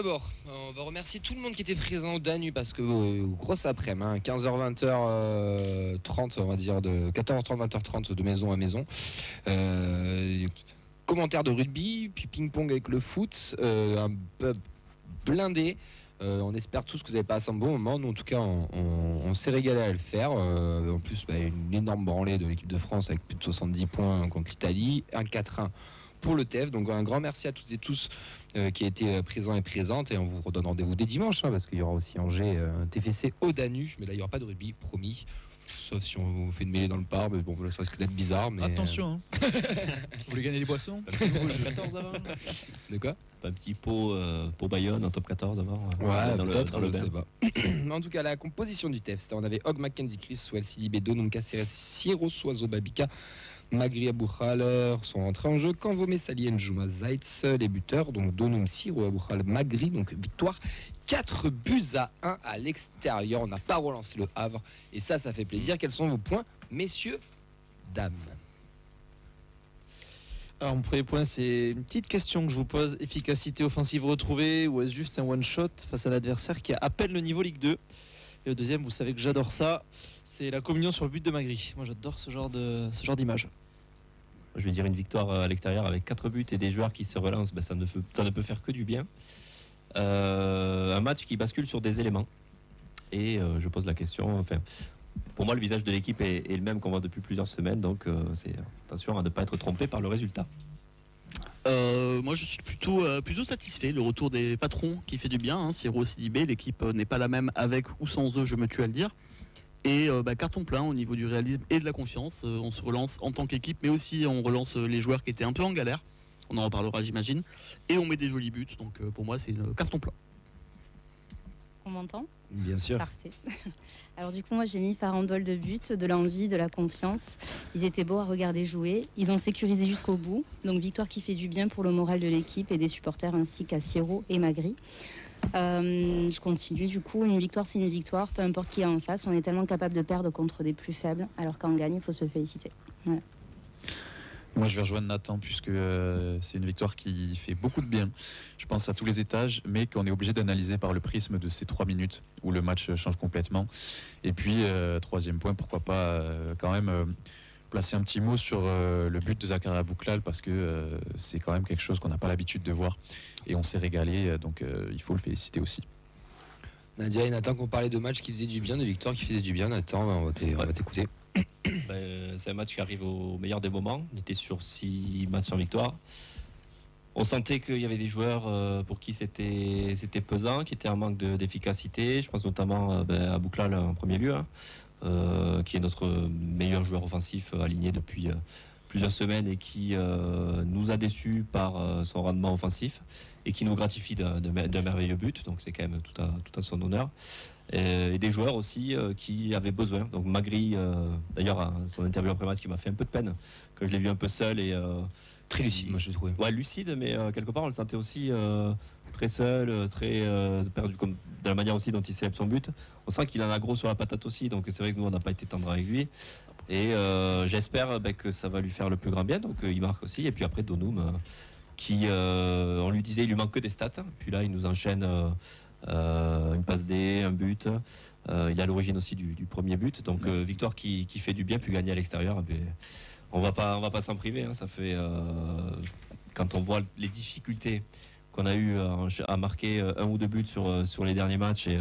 d'abord, on va remercier tout le monde qui était présent au Danube parce que grosse après-midi, hein, 15h, 20h30, on va dire de 14h30, 20h30 de maison à maison. Commentaires de rugby, puis ping-pong avec le foot, un pub blindé. On espère tous que vous avez passé un bon moment. Nous, en tout cas, on s'est régalé à le faire. En plus, une énorme branlée de l'équipe de France avec plus de 70 points contre l'Italie, un 4-1 pour le TEF. Donc un grand merci à toutes et tous qui étaient présents et présentes. Et on vous redonne rendez-vous dès dimanche, parce qu'il y aura aussi Angers, un TFC au Danube. Mais là, il n'y aura pas de rugby, promis. Sauf si on vous fait une mêlée dans le parc. Mais bon, ça risque d'être bizarre. Mais attention, hein. Vous voulez gagner des boissons? 14 avant. De quoi? Pas un petit pot pour Bayonne en top 14 avant. Ouais, peut-être, je sais pas. En tout cas, la composition du TEF, on avait Hogg, Mackenzie, Chris, Swell, Sidibé, Donum, Caceres, Sierro, Soiseau, Babika, Magri, Aboukhal sont rentrés en jeu. Kanvo, Messali, Njouma, Zaitz, les buteurs, donc Donum, Sierro, Aboukhal, Magri, donc victoire. 4 buts à 1 à l'extérieur. On n'a pas relancé le Havre. Et ça fait plaisir. Quels sont vos points, messieurs, dames? Alors mon premier point, c'est une petite question que je vous pose. Efficacité offensive retrouvée ou est-ce juste un one-shot face à un adversaire qui a à peine le niveau Ligue 2? Et le deuxième, vous savez que j'adore ça, c'est la communion sur le but de Magri. Moi j'adore ce genre d'image. Je vais dire une victoire à l'extérieur avec 4 buts et des joueurs qui se relancent, ça ne peut faire que du bien. Un match qui bascule sur des éléments. Et je pose la question, pour moi le visage de l'équipe est le même qu'on voit depuis plusieurs semaines, donc c'est attention à ne pas être trompé par le résultat. Moi je suis plutôt satisfait. Le retour des patrons qui fait du bien, Sierro, Sidibé, l'équipe n'est pas la même avec ou sans eux, je me tue à le dire. Et carton plein au niveau du réalisme et de la confiance. On se relance en tant qu'équipe, mais aussi on relance les joueurs qui étaient un peu en galère. On en reparlera, j'imagine. Et on met des jolis buts, donc pour moi c'est le carton plein. On m'entend? Bien sûr. Parfait. Alors du coup, moi j'ai mis farandole de but, de l'envie, de la confiance. Ils étaient beaux à regarder jouer. Ils ont sécurisé jusqu'au bout. Donc victoire qui fait du bien pour le moral de l'équipe et des supporters, ainsi qu'à Sierro et Magri. Je continue du coup. Une victoire, c'est une victoire. Peu importe qui est en face, on est tellement capable de perdre contre des plus faibles. Alors quand on gagne, il faut se féliciter. Voilà. Moi je vais rejoindre Nathan puisque c'est une victoire qui fait beaucoup de bien, je pense, à tous les étages, mais qu'on est obligé d'analyser par le prisme de ces 3 minutes où le match change complètement. Et puis troisième point, pourquoi pas quand même placer un petit mot sur le but de Zakaria Abouklal, parce que c'est quand même quelque chose qu'on n'a pas l'habitude de voir et on s'est régalé, donc il faut le féliciter aussi. Nadia et Nathan qui ont parlé de matchs qui faisaient du bien, de victoires qui faisaient du bien. Nathan, on va t'écouter. C'est un match qui arrive au meilleur des moments. On était sur 6 matchs sans victoire. On sentait qu'il y avait des joueurs pour qui c'était pesant, qui étaient en manque d'efficacité. Je pense notamment à Abouklal en premier lieu, qui est notre meilleur joueur offensif aligné depuis plusieurs semaines et qui nous a déçus par son rendement offensif et qui nous gratifie d'un merveilleux but. Donc c'est quand même tout à son honneur. Et des joueurs aussi qui avaient besoin. Donc Magri, d'ailleurs, son interview après-match qui m'a fait un peu de peine, que je l'ai vu un peu seul et très lucide, moi je l'ai trouvé. Ouais, lucide, mais quelque part on le sentait aussi très seul, très perdu, comme de la manière aussi dont il célèbre son but. On sent qu'il en a gros sur la patate aussi, donc c'est vrai que nous on n'a pas été tendre avec lui. Et j'espère que ça va lui faire le plus grand bien. Donc il marque aussi. Et puis après Donum, qui on lui disait il lui manque que des stats. Puis là il nous enchaîne. Une passe D, un but. Il est à l'origine aussi du premier but. Donc victoire qui fait du bien, puis gagner à l'extérieur. On va pas s'en priver. Ça fait quand on voit les difficultés qu'on a eu à marquer 1 ou 2 buts sur les derniers matchs et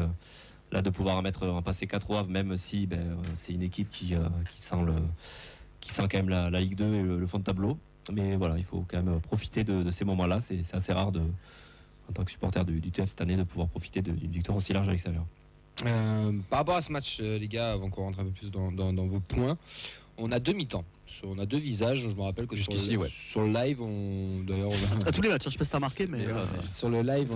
là de pouvoir en passer 4 au Havre, même si c'est une équipe qui sent quand même la Ligue 2 et le fond de tableau. Mais voilà, il faut quand même profiter de ces moments-là. C'est assez rare en tant que supporter du TF cette année, de pouvoir profiter d'une victoire aussi large à l'extérieur. Par rapport à ce match, les gars, avant qu'on rentre un peu plus dans vos points, on a 2 mi-temps. On a 2 visages. Je me rappelle que sur le live, à tous les matchs, je sais pas si t'as remarqué, mais sur le live,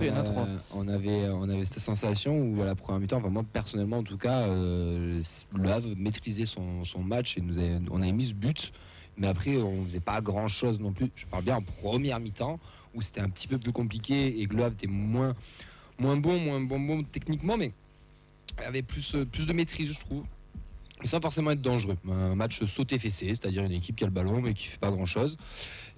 on avait cette sensation où à la première mi-temps, moi personnellement en tout cas, le Havre maîtrisait son match et on avait mis ce but. Mais après, on faisait pas grand-chose non plus. Je parle bien en première mi-temps, où c'était un petit peu plus compliqué et que le Havre était moins bon techniquement, mais avait plus de maîtrise, je trouve. sans forcément être dangereux. Un match sauté-fessé, c'est-à-dire une équipe qui a le ballon mais qui fait pas grand-chose.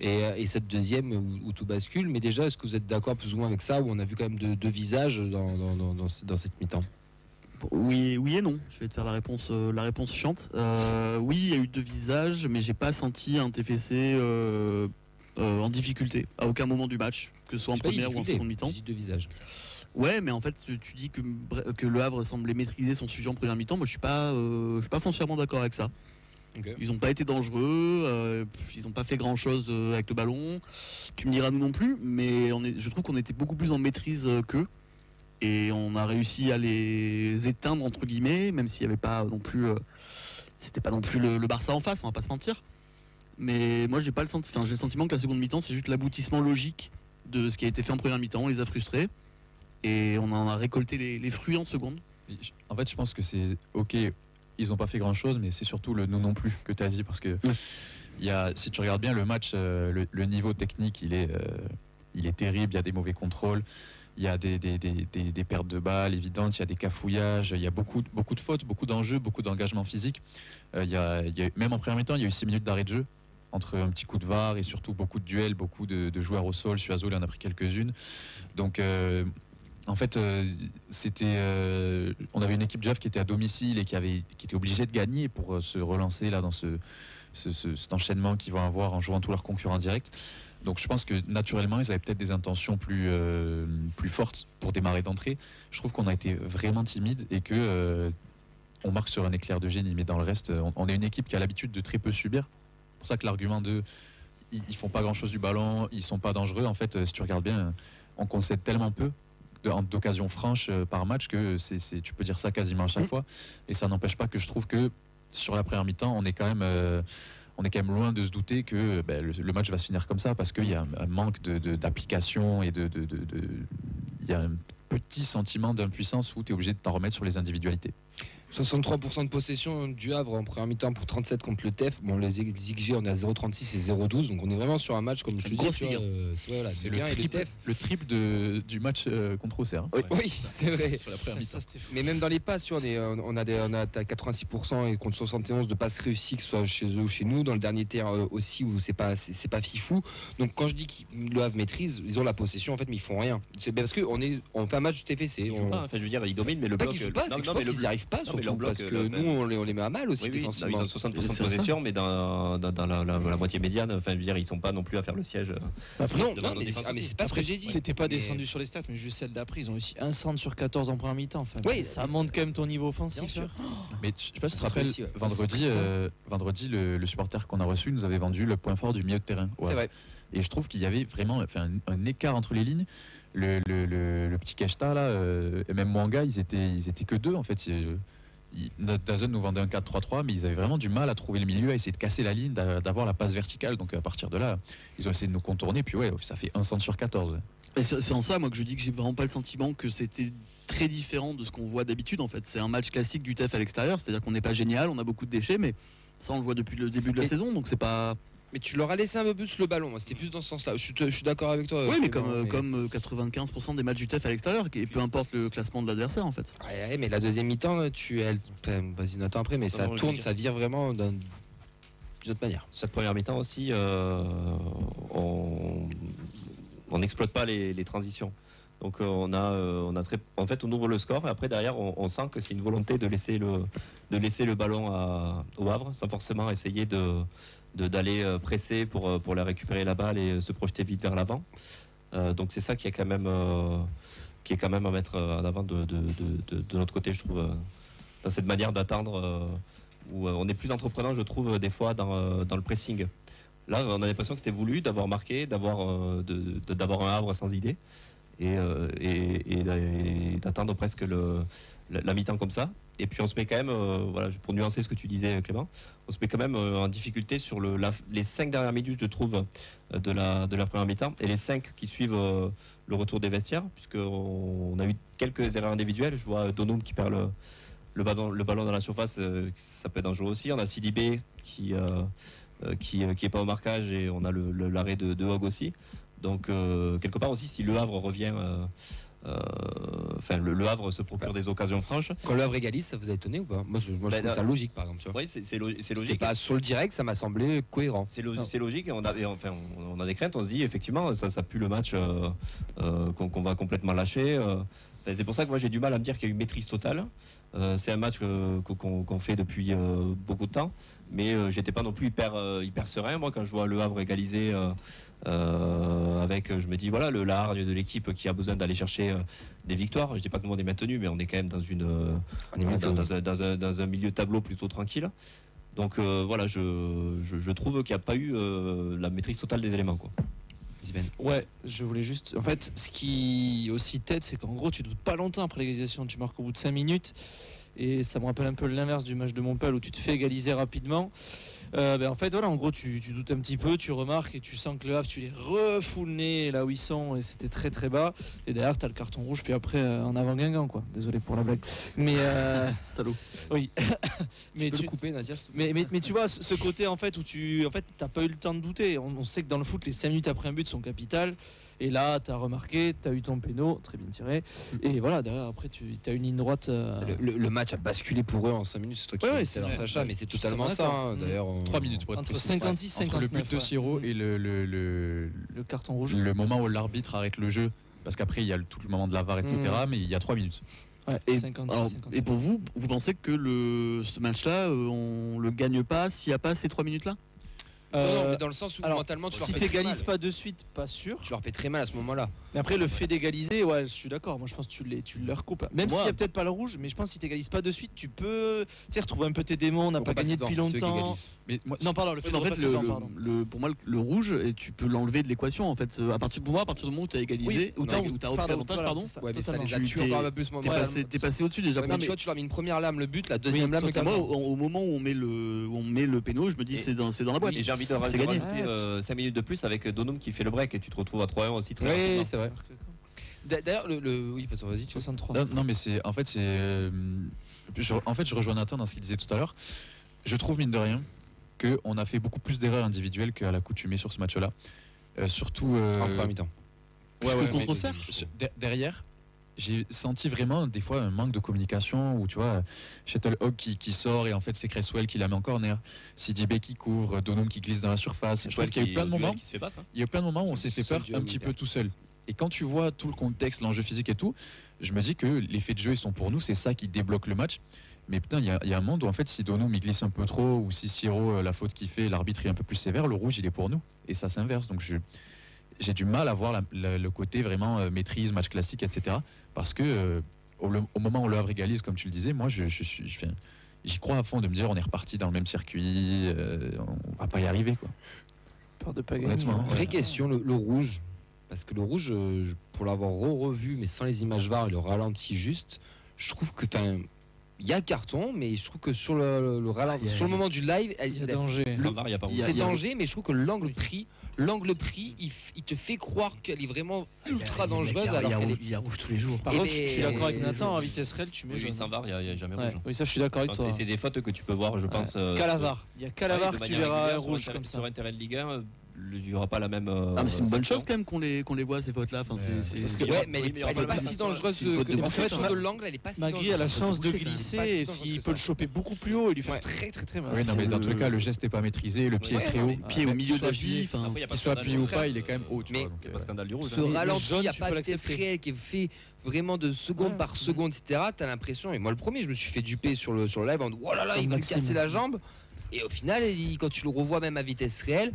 Et cette deuxième où tout bascule. Mais déjà, est-ce que vous êtes d'accord plus ou moins avec ça, où on a vu quand même deux visages dans cette mi-temps? Oui, oui et non. Je vais te faire la réponse chiante. Oui, il y a eu deux visages, mais j'ai pas senti un TFC en difficulté à aucun moment du match, que ce soit en première ou en seconde mi-temps. Deux visages. Ouais, mais en fait, tu dis que Le Havre semblait maîtriser son sujet en première mi-temps. Moi, je suis pas foncièrement d'accord avec ça. Okay. Ils n'ont pas été dangereux, ils n'ont pas fait grand-chose avec le ballon. Tu me diras nous non plus, mais je trouve qu'on était beaucoup plus en maîtrise qu'eux. Et on a réussi à les éteindre entre guillemets, même s'il n'y avait pas non plus, c'était pas non plus le Barça en face, on va pas se mentir. Mais moi j'ai le sentiment que la seconde mi-temps c'est juste l'aboutissement logique de ce qui a été fait en première mi-temps. On les a frustrés et on en a récolté les fruits en seconde. En fait, je pense que c'est ok. Ils n'ont pas fait grand chose, mais c'est surtout le nous non plus que tu as dit, parce que si tu regardes bien le match, le niveau technique il est terrible. Il y a des mauvais contrôles. Il y a des pertes de balles évidentes, il y a des cafouillages, il y a beaucoup de fautes, beaucoup d'enjeux, beaucoup d'engagement physique. Même en première mi-temps, il y a eu 6 minutes d'arrêt de jeu entre un petit coup de VAR et surtout beaucoup de duels, beaucoup de joueurs au sol. Suazo, il en a pris quelques-unes. Donc, en fait, on avait une équipe Jeff qui était à domicile et qui était obligée de gagner pour se relancer là dans cet enchaînement qu'ils vont avoir en jouant tous leurs concurrents directs. Donc je pense que naturellement ils avaient peut-être des intentions plus fortes pour démarrer d'entrée. Je trouve qu'on a été vraiment timide et que on marque sur un éclair de génie, mais dans le reste on est une équipe qui a l'habitude de très peu subir. C'est pour ça que l'argument de ils font pas grand chose du ballon, ils sont pas dangereux, en fait si tu regardes bien on concède tellement peu d'occasions franches par match que tu peux dire ça quasiment à chaque fois, et ça n'empêche pas que je trouve que sur la première mi-temps on est quand même loin de se douter que le match va se finir comme ça, parce qu'il y a un manque d'application et il y a un petit sentiment d'impuissance où tu es obligé de t'en remettre sur les individualités. 63% de possession du Havre en première mi-temps pour 37 contre le TEF. Bon, les XG, on est à 0,36 et 0,12. Donc on est vraiment sur un match, comme je te dis, c'est le triple du match contre Auxerre. Hein. Oui, c'est vrai. Sur la première mi-temps. Mais même dans les passes, on a 86% et contre 71 de passes réussies, que ce soit chez eux ou chez nous. Dans le dernier tiers aussi, où c'est pas fifou. Donc quand je dis qu'ils le Havre maîtrise, ils ont la possession en fait, mais ils font rien. C'est parce qu'on fait un match TFC. Ils jouent pas, enfin, je veux dire, ils dominent, mais le bloc. Ils jouent pas, c'est que je pense qu'ils n'y arrivent pas. Parce que nous on les met à mal aussi défensivement. Ils ont 60% de possession, mais dans la moitié médiane, enfin je veux dire, ils sont pas non plus à faire le siège. Non, mais c'est pas ce que j'ai dit. C'était pas descendu sur les stats, mais juste celle d'après, ils ont aussi un centre sur 14 en première mi-temps. Enfin, oui, ça monte quand même ton niveau offensif. Mais je sais pas si tu te rappelles, vendredi, le supporter qu'on a reçu nous avait vendu le point fort du milieu de terrain. C'est vrai. Et je trouve qu'il y avait vraiment un écart entre les lignes. Le petit Keshta là, et même Mwanga, ils étaient que deux en fait. Dazen nous vendait un 4-3-3, mais ils avaient vraiment du mal à trouver le milieu, à essayer de casser la ligne, d'avoir la passe verticale. Donc à partir de là, ils ont essayé de nous contourner, puis ça fait un centre sur 14. Et c'est en ça moi que je dis que j'ai vraiment pas le sentiment que c'était très différent de ce qu'on voit d'habitude. En fait, c'est un match classique du TEF à l'extérieur, c'est-à-dire qu'on n'est pas génial, on a beaucoup de déchets, mais ça on le voit depuis le début de la saison, donc c'est pas. Mais tu leur as laissé un peu plus le ballon, moi c'était plus dans ce sens-là. Je suis d'accord avec toi. Oui, mais comme 95% des matchs du TEF à l'extérieur, et peu importe le classement de l'adversaire en fait. Ouais, mais la deuxième mi-temps, vas-y Nathan après, mais ça tourne, ça vire vraiment d'une autre manière. Cette première mi-temps aussi, on n'exploite pas les transitions. Donc on ouvre le score et après derrière on sent que c'est une volonté de laisser le ballon au Havre sans forcément essayer d'aller presser pour la récupérer la balle et se projeter vite vers l'avant. Donc c'est ça qui est quand même à mettre en avant de notre côté, je trouve, dans cette manière d'attendre où on est plus entreprenant, je trouve, des fois dans le pressing. Là, on a l'impression que c'était voulu d'avoir marqué, d'avoir un Havre sans idée et d'attendre presque la mi-temps comme ça. Et puis on se met quand même, pour nuancer ce que tu disais Clément, on se met quand même en difficulté sur les 5 dernières minutes, je trouve, de la première mi-temps et les 5 qui suivent le retour des vestiaires, puisqu'on a eu quelques erreurs individuelles. Je vois Donum qui perd le ballon dans la surface, ça peut être dangereux aussi. On a Sidibé qui est pas au marquage et on a l'arrêt de Hogg aussi. Donc quelque part aussi, si Le Havre revient le Havre se procure des occasions franches. Quand le Havre égalise, ça vous a étonné ou pas? Moi, je trouve ça logique, par exemple. Tu vois. Oui, c'est C'était logique. pas sur le direct, ça m'a semblé cohérent. C'est logique et on a des craintes. On se dit effectivement, ça pue le match qu'on va complètement lâcher. C'est pour ça que moi j'ai du mal à me dire qu'il y a eu maîtrise totale. C'est un match qu'on fait depuis beaucoup de temps, mais j'étais pas non plus hyper serein. Moi, quand je vois le Havre égaliser je me dis voilà la hargne de l'équipe qui a besoin d'aller chercher des victoires. Je dis pas que nous on est maintenu, mais on est quand même dans un milieu de tableau plutôt tranquille. Donc voilà, je trouve qu'il n'y a pas eu la maîtrise totale des éléments, quoi. Ouais, je voulais juste. En fait, ce qui aussi t'aide, c'est qu'en gros, tu doutes pas longtemps après l'égalisation. Tu marques au bout de 5 minutes. Et ça me rappelle un peu l'inverse du match de Montpellier où tu te fais égaliser rapidement. En fait, voilà, en gros, tu doutes un petit peu, tu remarques et tu sens que le Havre, tu les refoules le nez là où ils sont et c'était très très bas. Et derrière, tu as le carton rouge, puis après, en avant Guingamp, quoi. Désolé pour la blague. Mais. Salaud. Oui. Mais tu peux le couper, Nadia. Mais tu vois, ce côté en fait où t'as pas eu le temps de douter. On sait que dans le foot, les 5 minutes après un but sont capitales. Et là, tu as remarqué, tu as eu ton péno, très bien tiré. Et voilà, derrière, après, tu as une ligne droite. Le match a basculé pour eux en 5 minutes. C'est toi qui ouais, c'est c'est Sacha, mais c'est totalement ça. Hein, d'ailleurs, 3 minutes pour être entre précis. 56 et 59. Entre le but de Siro et le carton rouge. Le moment où l'arbitre arrête le jeu. Parce qu'après, il y a tout le moment de la VAR, etc. Mais il y a 3 minutes. Ouais, Et, 56, alors, 59. et pour vous, vous pensez que ce match-là, on le gagne pas s'il n'y a pas ces 3 minutes-là? non, mais dans le sens où alors, mentalement, tu leur si fais très t'égalises mal. pas de suite, pas sûr. Tu leur fais très mal à ce moment-là. Mais après, le fait d'égaliser, ouais, je suis d'accord. Moi, je pense que tu leur coupes. Même s'il y a peut-être pas le rouge, mais je pense que si t'égalises pas de suite, tu peux retrouver un peu tes démons. On n'a pas gagné depuis longtemps. Mais moi, Non, pardon, le fait de En fait, repasser devant, pardon. pour moi, le rouge, et tu peux l'enlever de l'équation. En fait, pour moi, à partir du moment où tu as égalisé, ou tu as repris l'avantage, pardon, c'est ça, Ouais, mais ça totalement. les a tués encore un peu plus. t'es passé au-dessus déjà. Ouais, Pour mais moi. tu vois, tu leur mets une première lame le but, la deuxième Oui, lame le totalement. carton. Moi, au moment où on met le péno, je me dis c'est dans la boîte. Et j'ai envie de C'est gagné. rajouter 5 minutes de plus avec Donum qui fait le break et tu te retrouves à 3-1 aussi très Oui, rapidement. c'est vrai. D'ailleurs, oui, parce que vas-y, tu vois. 63. Non, mais c'est en fait je rejoins Nathan dans ce qu'il disait tout à l'heure. Je trouve mine de rien qu'on a fait beaucoup plus d'erreurs individuelles qu'à l'accoutumée sur ce match-là. Surtout En première mi-temps. Plus que contre mais Auxerre. derrière, j'ai senti vraiment des fois un manque de communication où tu vois Shuttlecock qui sort et en fait c'est Cresswell qui la met en corner, Sidibé qui couvre, Donum qui glisse dans la surface. Je trouve qu'il y a eu plein de moments. Qui se fait battre, hein. Il y a eu plein de moments où on s'est fait peur un petit peu tout seul. Et quand tu vois tout le contexte, l'enjeu physique et tout, je me dis que les faits de jeu ils sont pour nous, c'est ça qui débloque le match. Mais putain, il y a un monde où en fait si Donum il glisse un peu trop ou si Siro la faute qu'il fait, l'arbitre est un peu plus sévère, le rouge il est pour nous et ça s'inverse. Donc j'ai du mal à voir le côté vraiment maîtrise, match classique, etc. Parce que au moment où le Havre égalise, comme tu le disais, moi j'y crois à fond de me dire on est reparti dans le même circuit, on va pas y arriver quoi. Peur de pas gagner. Honnêtement, Vraie question, le rouge. Parce que le rouge, pour l'avoir revu, mais sans les images VAR et le ralenti juste, je trouve que il y a carton, mais je trouve que sur le ralenti, sur le moment du live, Il y a danger. Sans VAR, il y a pas c'est danger, mais je trouve que l'angle pris, il te fait croire qu'elle est vraiment ultra dangereuse. Alors qu'elle est- Il y a rouge tous les jours. Par Et contre, mais- je suis d'accord avec et- Nathan, en vitesse réelle, tu mets Oui, jaune. sans VAR, il n'y a jamais Ouais. rouge. Oui, ça, je suis d'accord avec toi. C'est des fautes que tu peux voir, je pense. Qu'à la VAR. Il y a qu'à la VAR que tu verras un rouge comme ça. Sur un terrain de Ligue 1, il n'y aura pas la même. Ah, mais c'est une bonne sanction. chose quand même qu'on les voit ces fautes là. Parce C'est que- Ouais, mais elle Oui, est mais pas enfin, si dangereuse c'est une faute que de parce que basket, sur l'angle, elle est pas si Magri a la dangereuse. chance de toucher, quand même. glisser Pas si et dangereux s'il que peut le ça. choper beaucoup plus haut et lui faire Ouais. très très très mal. Oui, non, mais dans tous les cas, le geste n'est pas maîtrisé, le pied Ouais, est très non, haut. mais- pied au milieu de la Qu'il soit cheville. Enfin, Après, il y a pas qu'il soit de appuyé ou scandale, pas, il est quand même haut. tu Mais- vois, donc, Il n'y a pas de scandale du rouge. Ce hein. Mais ralenti, jaune, il n'y a tu pas peux de test l'accepter. réel qui est fait vraiment de seconde par seconde, etc. T'as l'impression, et moi le premier, je me suis fait duper sur le live en disant oh là là, Comme il va me Maxime. casser la jambe. Et au final, quand tu le revois même à vitesse réelle,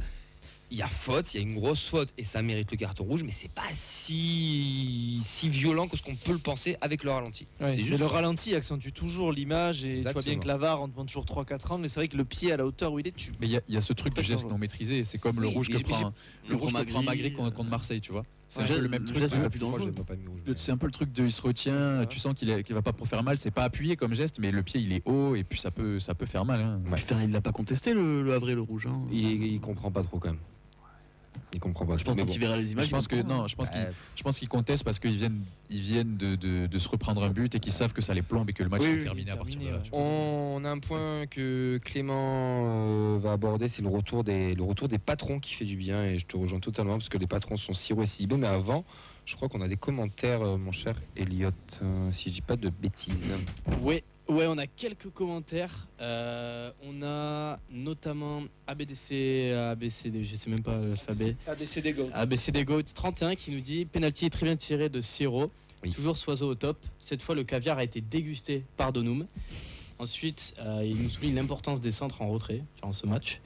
il y a faute, il y a une grosse faute et ça mérite le carton rouge, mais c'est pas si violent que ce qu'on peut le penser avec le ralenti. Ouais, C'est mais juste le ralenti accentue toujours l'image et tu vois bien Exactement. que la VAR on demande toujours 3-4 ans mais c'est vrai que le pied à la hauteur où il est tu Mais il y a ce truc du Complètement geste non maîtrisé, c'est comme le Oui, rouge mais que prend Magri, Magri contre Marseille, tu vois. C'est un Ouais, peu le même le truc. geste, de- il va plus moi, dangereux. j'aime pas mis rouge. mais- C'est un peu le truc de il se retient, tu sens qu'il va pas pour faire mal, c'est pas appuyé comme geste, mais le pied il est haut et puis ça peut faire mal. Hein. Ouais. Il l'a pas contesté le Havre et le rouge. Hein. Il comprend pas trop quand même. Il comprend pas. Je pense Mais qu'il verra les images. Je pense que non, je pense qu'ils contestent parce qu'ils viennent de se reprendre un but et qu'ils savent que ça les plombe et que le match Oui, est oui, terminé à partir de là. ouais. On a un point que Clément va aborder, c'est le retour des patrons qui fait du bien et je te rejoins totalement parce que les patrons sont Siro et Sidibé, mais avant Je crois qu'on a des commentaires, mon cher Elliot, si je dis pas de bêtises. Ouais, on a quelques commentaires. On a notamment ABCD, je sais même pas l'alphabet. ABCD Goat. ABCD Goat 31 qui nous dit penalty très bien tiré de Siro. Oui. Toujours Soiseau au top. Cette fois, le caviar a été dégusté par Donum. Ensuite, il nous souligne l'importance des centres en retrait durant ce match.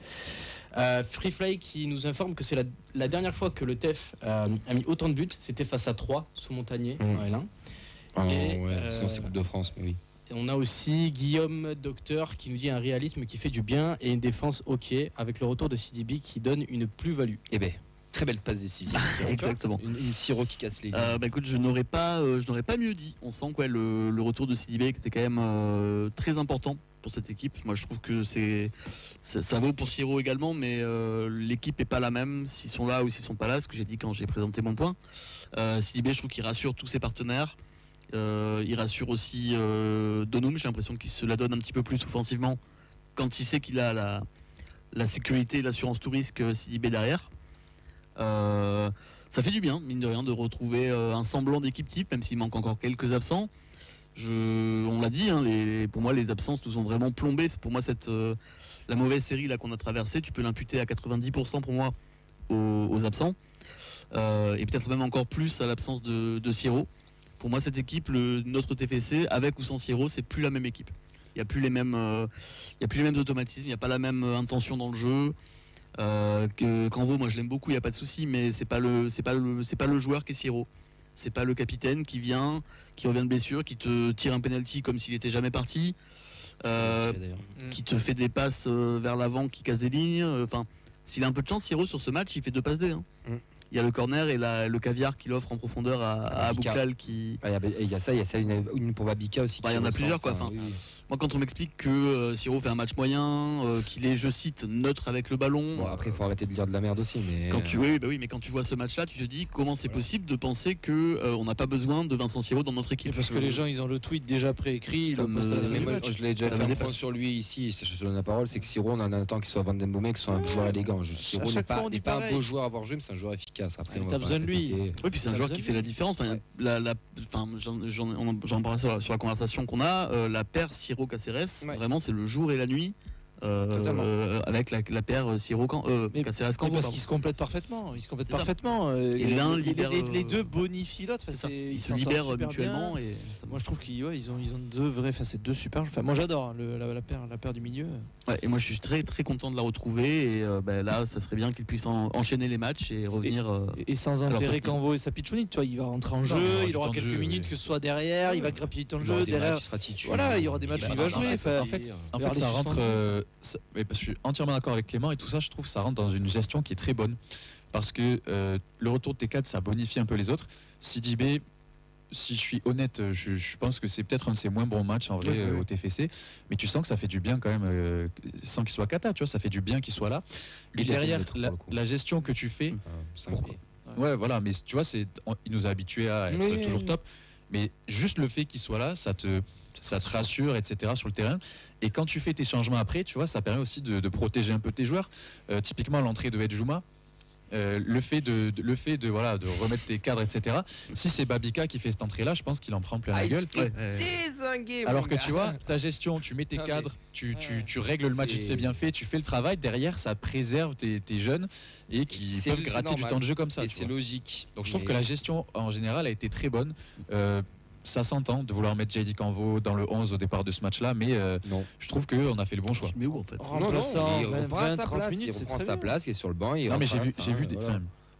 Freefly qui nous informe que c'est la dernière fois que le TEF a mis autant de buts, c'était face à 3 sous Montagnier en L1. Et, Sinon c'est Coupe de France, mais oui. Et on a aussi Guillaume Docteur qui nous dit un réalisme qui fait du bien et une défense ok avec le retour de CDB qui donne une plus-value. Eh ben, très belle passe décisive. Exactement. Une Siro qui casse les lignes. Écoute, je n'aurais pas mieux dit. On sent que le retour de Sidibé qui était quand même très important pour cette équipe. Moi, je trouve que ça vaut pour Siro également, mais l'équipe est pas la même s'ils sont là ou s'ils sont pas là. Ce que j'ai dit quand j'ai présenté mon point. Sidibé, je trouve qu'il rassure tous ses partenaires. Il rassure aussi Donum. J'ai l'impression qu'il se la donne un petit peu plus offensivement quand il sait qu'il a la sécurité et l'assurance tout risque Sidibé derrière. Ça fait du bien, mine de rien, de retrouver un semblant d'équipe type, même s'il manque encore quelques absents. On l'a dit, hein, pour moi, les absences nous ont vraiment plombé. C'est pour moi la mauvaise série là qu'on a traversée. Tu peux l'imputer à 90% pour moi aux absents, et peut-être même encore plus à l'absence de Siro. Pour moi, cette équipe, notre TFC, avec ou sans Siro, c'est plus la même équipe. Il n'y a plus les mêmes automatismes, il n'y a pas la même intention dans le jeu. Canvo, moi je l'aime beaucoup, il n'y a pas de souci, mais c'est pas le joueur qui est Siro. C'est pas le capitaine qui revient de blessure, qui te tire un penalty comme s'il était jamais parti, qui te fait des passes vers l'avant, qui casse des lignes. Enfin, s'il a un peu de chance, Siro sur ce match, il fait 2 passes D. Hein. Il y a le corner et le caviar qu'il offre en profondeur à Aboukal qui. Il y a ça, une pour Babika aussi. Il y en a plusieurs quoi. Enfin, oui. Moi, quand on m'explique que Siro fait un match moyen, qu'il est, je cite, neutre avec le ballon. Bon, après, il faut arrêter de dire de la merde aussi. Mais... Oui, mais quand tu vois ce match-là, tu te dis comment c'est possible de penser qu'on n'a pas besoin de Vincent Siro dans notre équipe. Parce que les gens, ils ont le tweet déjà préécrit. Je l'ai déjà fait un point sur lui ici. Je te donne la parole. C'est que Siro, on en attend qu'il soit Van Den Bomen, qu'il soit un joueur élégant. Siro n'est pas un beau joueur à avoir joué, mais c'est un joueur efficace. Après, t'as besoin de lui. Oui, puis c'est un joueur qui fait la différence. J'en parle sur la conversation qu'on a. La paire Siro-Caceres. Vraiment, c'est le jour et la nuit avec la paire Caceres Campo. Parce qu'ils se complètent parfaitement. Et les deux bonifient l'autre. Ils se libèrent mutuellement. Et moi, je trouve qu'ils ont deux vrais. C'est deux super. Enfin, moi, j'adore la paire du milieu. Ouais, et moi, je suis très très content de la retrouver. Et là, ça serait bien qu'ils puissent enchaîner les matchs et revenir. Et sans intérêt Canvo et sa pitchounite, tu vois, il va rentrer en jeu. Il aura quelques minutes que ce soit derrière. Il va grappiller le temps de jeu derrière. Voilà, il y aura des matchs où il va jouer. En fait, ça rentre. Je suis entièrement d'accord avec Clément et tout ça, je trouve que ça rentre dans une gestion qui est très bonne parce que le retour de T4 ça bonifie un peu les autres. Sidibé, si je suis honnête, je pense que c'est peut-être un de ses moins bons matchs en vrai au TFC, mais tu sens que ça fait du bien quand même sans qu'il soit cata, tu vois, ça fait du bien qu'il soit là. Et derrière la gestion que tu fais, ouais voilà, mais tu vois, il nous a habitués à être toujours top, mais juste le fait qu'il soit là, ça te rassure, etc. sur le terrain. Et quand tu fais tes changements après, tu vois, ça permet aussi de protéger un peu tes joueurs. Typiquement, l'entrée de Edjouma, le fait de remettre tes cadres, etc. Si c'est Babika qui fait cette entrée-là, je pense qu'il en prend plein la gueule. Dézingué, alors que tu vois, ta gestion, tu mets tes cadres, tu règles le match, il te fait bien fait, tu fais le travail. Derrière, ça préserve tes jeunes et qui peuvent gratter du temps de jeu comme ça. Et c'est logique. Donc je trouve que la gestion en général a été très bonne. Ça s'entend de vouloir mettre JD Canvo dans le 11 au départ de ce match-là, mais je trouve qu'on a fait le bon choix. Mais où en fait Il reprend sa place, il est sur le banc. Non, mais j'ai vu des.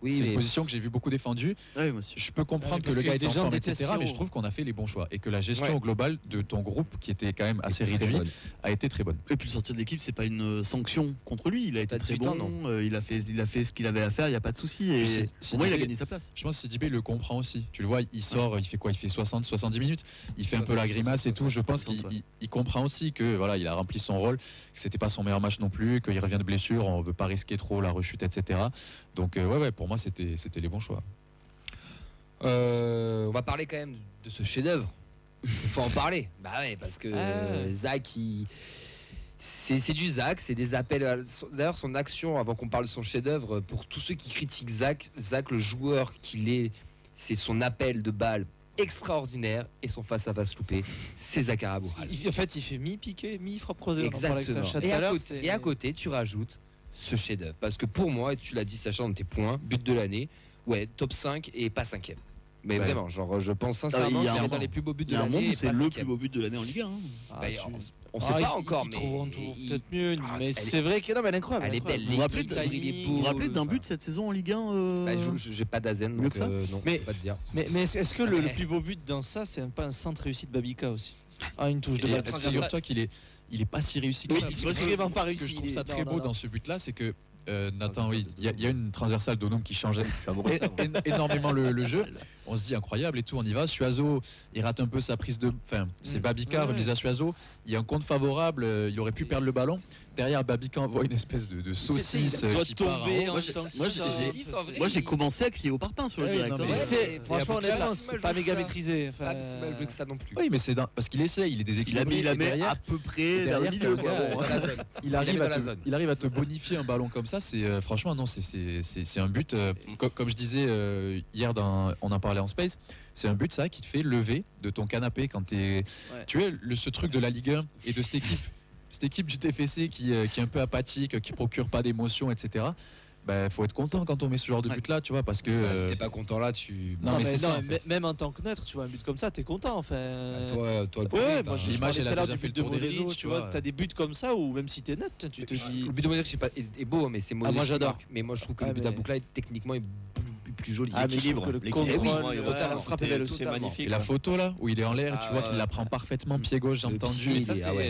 Oui, c'est une position que j'ai vu beaucoup défendue. Oui, monsieur. Je peux comprendre que le gars est en forme, etc. Mais je trouve qu'on a fait les bons choix et que la gestion globale de ton groupe, qui était quand même assez réduit, a été très bonne. Et puis le sortir de l'équipe, c'est pas une sanction contre lui. Il a été très bon. Il a fait ce qu'il avait à faire. Il n'y a pas de souci. Et pour moi, il a gagné sa place. Je pense que Sidibé le comprend aussi. Tu le vois, il sort, il fait quoi? Il fait 60-70 minutes. Il fait un peu la grimace et tout. Je pense qu'il comprend aussi que voilà, il a rempli son rôle, que c'était pas son meilleur match non plus, qu'il revient de blessure. On veut pas risquer trop la rechute, etc. Donc pour moi c'était les bons choix. On va parler quand même de ce chef-d'œuvre. Il faut en parler. Bah ouais, parce que Zach, c'est du Zach, c'est des appels. D'ailleurs, son action, avant qu'on parle de son chef-d'œuvre, pour tous ceux qui critiquent Zach, le joueur qu'il est, c'est son appel de balle extraordinaire et son face-à-face loupé, c'est Zachar Aboukhlal. En fait, il fait mi-piqué, mi-frappe croisée. On en parlait avec Exactement. Sacha tout Et à à, l'heure, côté, et à côté, tu rajoutes ce chef-d'œuvre. Parce que pour moi, et tu l'as dit Sacha dans tes points, but de l'année, ouais, top 5 et pas 5e. Mais Ouais. vraiment, genre, je pense il sincèrement y a qu'il un est dans les plus beaux buts Il de y a un l'année. monde où et c'est pas le 5e. plus beau but de l'année en Ligue 1. hein. Bah, on sait Ah, pas encore, ils mais trouveront toujours il- peut-être mieux. Ah, Mais elle c'est est- vrai qu'elle est incroyable. elle est incroyable. belle. Vous vous rappelez L'équipe, de- il est vous vous beau, rappelez d'un enfin. but cette saison en Ligue 1 Bah, j'ai pas d'Azen, Mieux donc que ça non, Mais- je peux pas te dire. Mais est-ce que le Ouais. plus beau but dans ça, c'est pas un centre réussi de Babika aussi? Ah, une touche de Et balle. figure-toi qu'il est, il est pas si réussi que Oui, ça. il Ce est que- vraiment pas ce que réussi, je trouve il ça est- très non, beau non. dans ce but-là, c'est que Nathan, oui, il y a une transversale d'Onum qui change Je suis amoureux de ça. moi. énormément le jeu. On se dit incroyable et tout, on y va. Suazo, il rate un peu sa prise de. Enfin, c'est Babika, Ouais. remise à Suazo. Il y a un compte favorable, il aurait pu perdre le ballon. Derrière, Babika envoie une espèce de saucisse Il doit qui part en tomber haut. en tant que moi, ça. Moi j'ai commencé à crier au parpaing sur le Ouais, direct. non, hein. mais Mais Ouais, c'est- mais- franchement, et après, honnêtement, c'est c'est mal pas joué méga que ça. maîtrisé. C'est pas Enfin, si mal joué que ça non plus. Oui, mais c'est parce qu'il essaie, il est Il a déséquilibré. mis la et main derrière, à peu près vers le derrière, milieu. t'as un quoi. gars, Bon, Dans la zone. il arrive, dans à la te, zone. il arrive à te bonifier un ballon comme ça. C'est franchement non, c'est un but. Comme je disais hier, on en parlait en space. C'est un but ça qui te fait lever de ton canapé quand t'es. Ouais. Tu vois ce truc de la Ligue 1 et de cette équipe du TFC qui est un peu apathique, qui procure pas d'émotion, etc. Bah, faut être content quand on met ce genre de Ouais. but là, tu vois, parce que. Si t'es pas content là, tu. Non, mais c'est ça, en mais fait. même en tant que neutre, tu vois un but comme ça, t'es content. Enfin. Toi, le Ouais, premier, moi bah, je l'image, parlais elle tout a à l'heure déjà du fait but le de tour des Modric, réseaux, tu vois, t'as des buts comme ça où même si t'es neutre, tu te dis. Le but de Modric est beau, mais c'est Modric. moi, qui j'adore. marque. Mais moi je trouve que Ah, le but mais- d'Abouklal techniquement est plus joli. Ah, mais je trouve que le L'équilibre, contrôle, oui, la totalement. frappe est Tout belle est aussi. magnifique. Et la photo là, où il est en l'air, Ah tu vois ouais. qu'il la prend parfaitement pied gauche, j'ai Le entendu. pied, Mais ça, il est- ah ouais.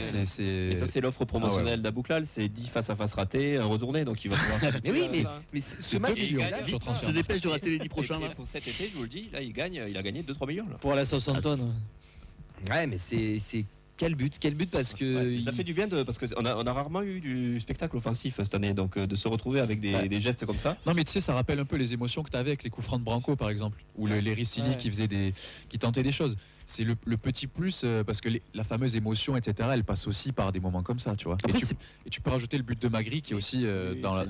Et ça, c'est l'offre promotionnelle d'Abouklal, c'est 10 face-à-face ratés, un retourné, donc il va pouvoir. Mais oui, c'est mais ce C'est match 2 il millions gagne, sur c'est transfert. Se dépêche de rater les 10 prochains. Et là. pour cet été, je vous le dis, là, il a gagné 2-3 millions. Là. Pour la Southampton. Ouais, mais c'est quel but parce que Ouais, mais ça fait du bien parce qu'on a rarement eu du spectacle offensif cette année, donc de se retrouver avec des gestes comme ça. Non mais tu sais, ça rappelle un peu les émotions que tu avais avec les coups francs de Branco par exemple, ou les Ricili Ouais. qui tentaient des choses. C'est le petit plus parce que la fameuse émotion, etc., elle passe aussi par des moments comme ça, tu vois. Après, Et tu peux rajouter le but de Magri qui est aussi Oui, dans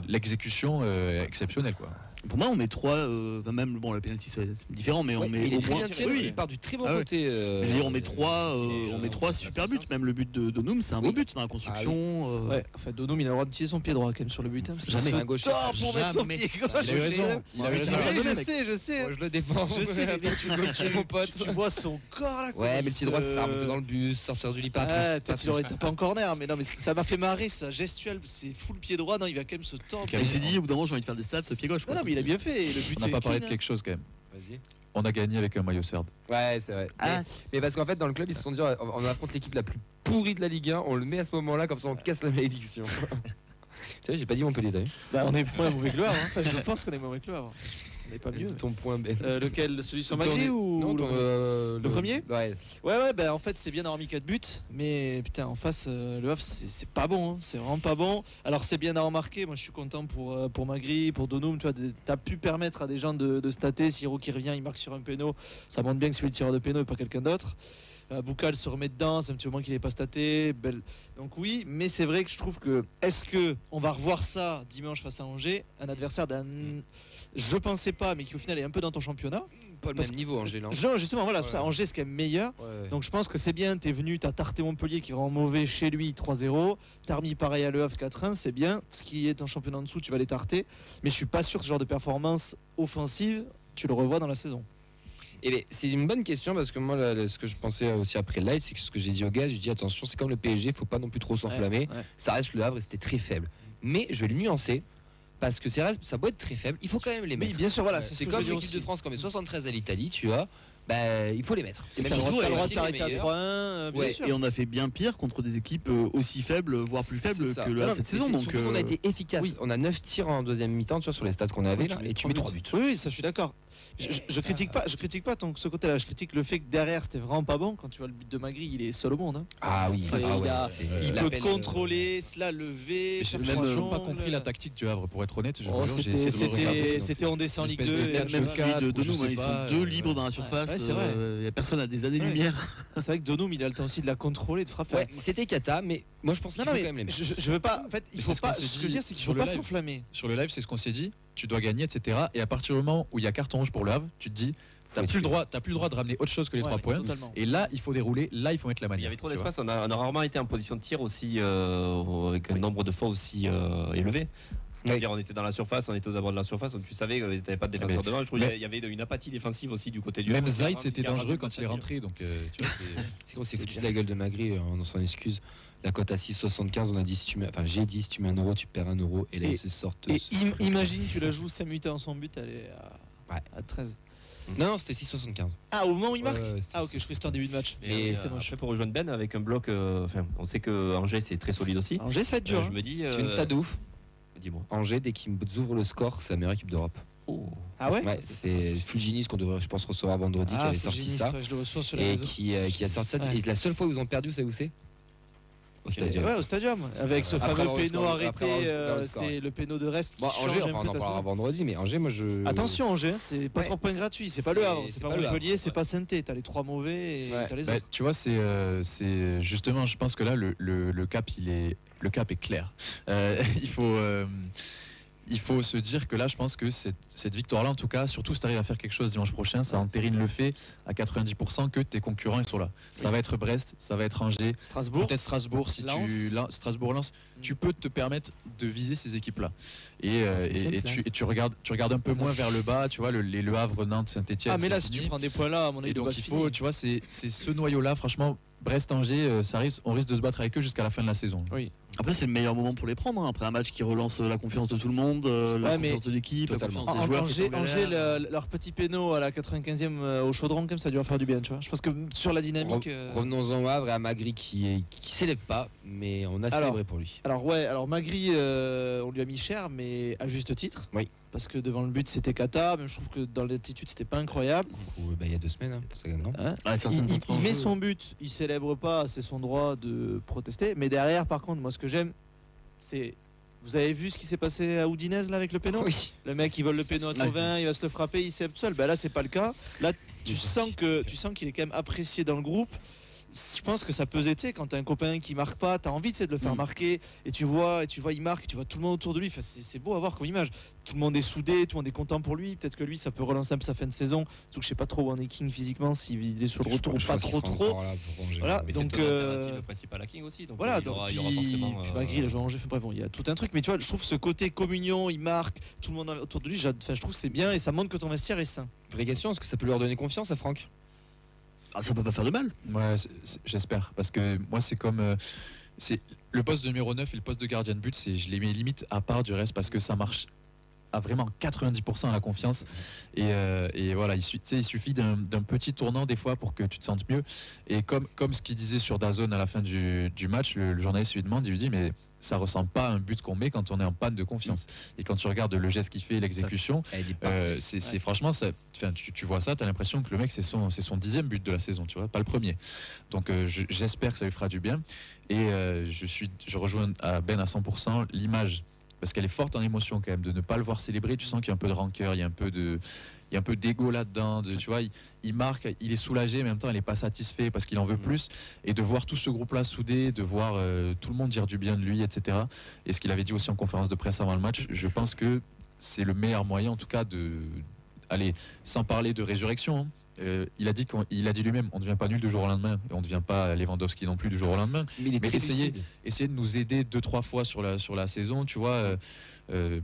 l'exécution exceptionnelle, quoi. Pour moi, on met 3, même bon, le penalty c'est différent, mais on Ouais, met il est au très moins. bien tiré, Oui. il part du très bon Ah ouais. côté. Je veux dire, on met 3, il est on met 3 super buts. Même le but de Noum, c'est un beau Oui. but dans la construction. Ouais, enfin Donum il a le droit d'utiliser son pied droit quand même sur le but. Hein, parce qu'il Jamais. se Un gaucher. tord pour mettre son Jamais. pied gauche. Il avait raison. Il avait raison. Oui, raison. je sais. Moi, je le défends. Je sais, mais tu mon pote. tu vois son corps là. Ouais, mais le pied droit, ça remonte dans le bus, sortir du lit pas. Ah, peut-être qu'il aurait tapé en corner, mais non, mais ça m'a fait marrer ça. Gestuel, c'est full pied droit, non, il va quand même se tordre. Il s'est dit, au bout d'un moment, j'ai envie de faire des stats, ce pied gauche. Non, non, mais il a bien fait. Le but On n'a est pas parlé de clean, quelque chose quand même. Vas-y. On a gagné avec un maillot Serd. Ouais, c'est vrai. Ah, Mais parce qu'en fait, dans le club, ils se sont dit, on affronte l'équipe la plus pourrie de la Ligue 1, on le met à ce moment-là, comme ça on casse la malédiction. Tu vois, j'ai pas dit Montpellier, t'as vu? Bah, on est moins mauvais que le Havre. Hein. Enfin, je pense qu'on est mauvais que le Havre. On n'est pas mieux. C'est ton point, Ben. Lequel, celui sur Ton- Magri ou Non, le ton, premier le premier Ouais. Ouais, ben en fait, c'est bien d'avoir mis 4 buts, mais putain, en face, le Havre, c'est pas bon, hein. C'est vraiment pas bon. Alors, c'est bien d'avoir marqué. Moi, je suis content pour Magri, pour Donum. Tu vois, t'as pu permettre à des gens de stater. Si Hiro qui revient, il marque sur un péno. Ça montre bien que c'est lui le tireur de péno et pas quelqu'un d'autre. Boukal se remet dedans, c'est un petit moment qu'il n'est pas staté. Donc oui, mais c'est vrai que je trouve que est-ce que on va revoir ça dimanche face à Angers, un adversaire d'un, je pensais pas, mais qui au final est un peu dans ton championnat. Pas le Parce même niveau, Angers. là. Justement, voilà, Ouais. ça, Angers c'est quand même meilleur. Ouais. Donc je pense que c'est bien, t'es venu, t'as tarté Montpellier qui est vraiment mauvais chez lui 3-0, t'as remis pareil à Le Havre 4-1, c'est bien. Ce qui est en championnat en dessous, tu vas les tarter. Mais je suis pas sûr que ce genre de performance offensive, tu le revois dans la saison. Et c'est une bonne question parce que moi, ce que je pensais aussi après le live, c'est que ce que j'ai dit au gars, je dis attention, c'est comme le PSG, faut pas non plus trop s'enflammer. Ouais. Ça reste le Havre et c'était très faible. Mais je vais le nuancer parce que ça peut être très faible, il faut quand même les Mais mettre. bien sûr, voilà, c'est ce C'est que comme je veux dire l'équipe de aussi. France qui en met 73 à l'Italie, tu vois. Bah, il faut les mettre. Et Même t'as le s'ils droit, jouent t'as le droit avec de les t'arrêter à meilleurs. 3-1, bien Ouais, sûr. et on a fait bien pire contre des équipes aussi faibles, voire plus faibles C'est ça. que Non, cette mais saison. c'est- Donc, surtout, on a été efficace. oui. On a 9 tirs en deuxième mi-temps, tu vois, sur les stats qu'on avait Oui, là, tu mets et tu mets 3 buts. Oui, ça je suis d'accord. Je critique pas tant que ce côté-là. Je critique le fait que derrière c'était vraiment pas bon. Quand tu vois le but de Magri, il est seul au monde. Hein. Ah oui, C'est- ah ouais, il a- c'est- Il peut l'appel, contrôler, cela lever. Et J'ai faire même son pas angle. compris la tactique du Havre, pour être honnête. Je Oh, vous jure, j'ai essayé de le regarder, donc, c'était on descend en une Ligue espèce 2. de et match même de celui 4, de ou je nous, sais ils pas, sont deux libres dans la surface. Ouais, c'est vrai. Il n'y a personne à des années-lumière. C'est vrai que Donum, il a le temps aussi de la contrôler, de frapper. Ouais, c'était Kata, mais moi je pense qu'il Non, faut non, quand même les mais mettre. je veux pas. En fait, il Mais faut c'est ce pas. qu'on s'est Ce que je veux dit dire, c'est qu'il sur faut le pas live. s'enflammer. Sur le live, c'est ce qu'on s'est dit. Tu dois gagner, etc. Et à partir du moment où il y a carton rouge pour le Havre, tu te dis, t'as plus le droit de ramener autre chose que les 3 points. Totalement. Et là, il faut dérouler. Là, il faut mettre la Il manière. y avait trop tu vois. d'espace, on a rarement été en position de tir aussi avec un nombre de fois aussi élevé. Oui. C'est-à-dire, on était dans la surface, on était aux abords de la surface, donc tu savais qu'il n'y avait pas de défenseur devant. Je trouve mais- qu'il y avait une apathie défensive aussi du côté du. Même Havre. Zayt, c'était Qui a dangereux rendu quand il est facile. rentré. Donc, tu vois, C'est qu'on s'est foutu de la gueule de Magri dans son excuse. La cote à 6,75, on a dit si tu mets, enfin j'ai dit si tu mets 1 euro, tu perds 1 euro et là ils se sortent. Et ce truc. imagine, tu la joues 5 minutes avant son but, elle est Ouais. à 13. Non, c'était 6,75. Ah, au moment où il marque Ouais, Ah, ok, je croyais que c'était en début de match. Mais c'est moche. après, pour rejoindre Ben avec un bloc, on sait que Angers c'est très solide aussi. Angers, ça va être dur. Je me dis. Tu fais une stade ouf. Dis-moi. Angers, dès qu'ils ouvrent le score, c'est la meilleure équipe d'Europe. Ah ouais, Ouais, c'est Fulginis qu'on devrait, je pense, recevoir vendredi, qui avait sorti ça. Je le reçois sur les Et réseaux. qui a sorti ça. Ouais. Et la seule fois où ils ont perdu, vous savez où c'est Au stadium. Ouais, au stadium. Avec ce Après fameux avoir péno le score, arrêté, après avoir le score, c'est le péno de reste qui Bon, change Angers, un enfin, on peu en ta parlera saison. vendredi, mais Angers, moi je. Attention, Angers, c'est pas Ouais. 3 points gratuits. C'est pas le Havre, c'est pas le Montpellier, Havre. c'est pas Saint-Étienne. T'as les 3 mauvais et Ouais. t'as les Bah, autres. tu vois, c'est justement, je pense que là, le cap, le cap est clair. Il faut se dire que là, je pense que cette victoire-là, en tout cas, surtout si tu arrives à faire quelque chose dimanche prochain, ça entérine le fait à 90% que tes concurrents ils sont là. Ça va être Brest, ça va être Angers, Strasbourg. peut-être Strasbourg si Strasbourg-Lens. Tu peux te permettre de viser ces équipes-là. Et tu regardes un peu moins vers le bas, tu vois, le Havre, Nantes, Saint-Etienne. Ah, mais là, si tu prends des points là, à mon avis, Et de donc base il fini. faut, tu vois, c'est ce noyau-là, franchement. Brest-Angers, on risque de se battre avec eux jusqu'à la fin de la saison. Oui. Après, c'est le meilleur moment pour les prendre. Après un match qui relance la confiance de tout le monde, la Ouais, mais confiance de l'équipe, la totalement. confiance des joueurs. qui sont en Angers, galère. leur petit péno à la 95e au chaudron, comme ça a dû leur faire du bien, tu vois. Je pense que sur la dynamique. Revenons-en au Havre et à Magri qui s'élève pas, mais on a célébré pour lui. Alors Magri, on lui a mis cher, mais à juste titre. Oui. Parce que devant le but, c'était Kata. Même je trouve que dans l'attitude, c'était pas incroyable. Il y a 2 semaines, hein, pour ça gagne, non Hein Ouais, ça, il met son but, il célèbre pas, c'est son droit de protester. Mais derrière, par contre, moi, ce que j'aime, c'est. Vous avez vu ce qui s'est passé à Udinese là avec le péno Oui. Le mec, il vole le péno à Thauvin, il va se le frapper, il s'est seul. Ben là, c'est pas le cas. Là, tu sens qu'il est quand même apprécié dans le groupe. Je pense que ça peut aider quand t'as un copain qui marque pas, t'as envie de le faire marquer et tu vois il marque, tu vois tout le monde autour de lui. Enfin, c'est beau à voir comme image. Tout le monde est soudé, tout le monde est content pour lui. Peut-être que lui, ça peut relancer un peu sa fin de saison. Surtout que je sais pas trop où en est King physiquement, s'il est sur le retour ou pas trop. Voilà, Mais donc c'est l'alternative principale à King aussi. Donc voilà, il y aura puis forcément. Magri, il a joué à Angers, bref, bon, il y a tout un truc. Mais tu vois, je trouve ce côté communion, il marque, tout le monde autour de lui. Je trouve que c'est bien et ça montre que ton vestiaire est sain. Vraie question, est-ce que ça peut leur donner confiance à Franck Ah, ça peut pas faire de mal. Ouais, j'espère. Parce que moi, c'est comme. C'est le poste de numéro 9 et le poste de gardien de but, je les mets limite à part du reste parce que ça marche à vraiment 90% à la confiance. Et voilà, il suffit d'un petit tournant des fois pour que tu te sentes mieux. Et comme ce qu'il disait sur DAZN à la fin du match, le journaliste lui demande, il lui dit mais ça ressemble pas à un but qu'on met quand on est en panne de confiance. Et quand tu regardes le geste qu'il fait, l'exécution, c'est franchement, tu vois ça, tu as l'impression que le mec c'est son 10e but de la saison, tu vois, pas le premier. Donc j'espère que ça lui fera du bien. Et je rejoins à Ben à 100% l'image, parce qu'elle est forte en émotion quand même, de ne pas le voir célébrer. Tu sens qu'il y a un peu de rancœur, il y a un peu d'ego là-dedans. Tu vois, il marque, il est soulagé, mais en même temps, il n'est pas satisfait parce qu'il en veut plus. Et de voir tout ce groupe-là soudé, de voir tout le monde dire du bien de lui, etc. Et ce qu'il avait dit aussi en conférence de presse avant le match, je pense que c'est le meilleur moyen, en tout cas, allez, sans parler de résurrection. Hein. Il a dit lui-même, on ne devient pas nul du jour au lendemain, et on ne devient pas Lewandowski non plus du jour au lendemain. Mais essayer de nous aider 2-3 fois sur la saison, tu vois,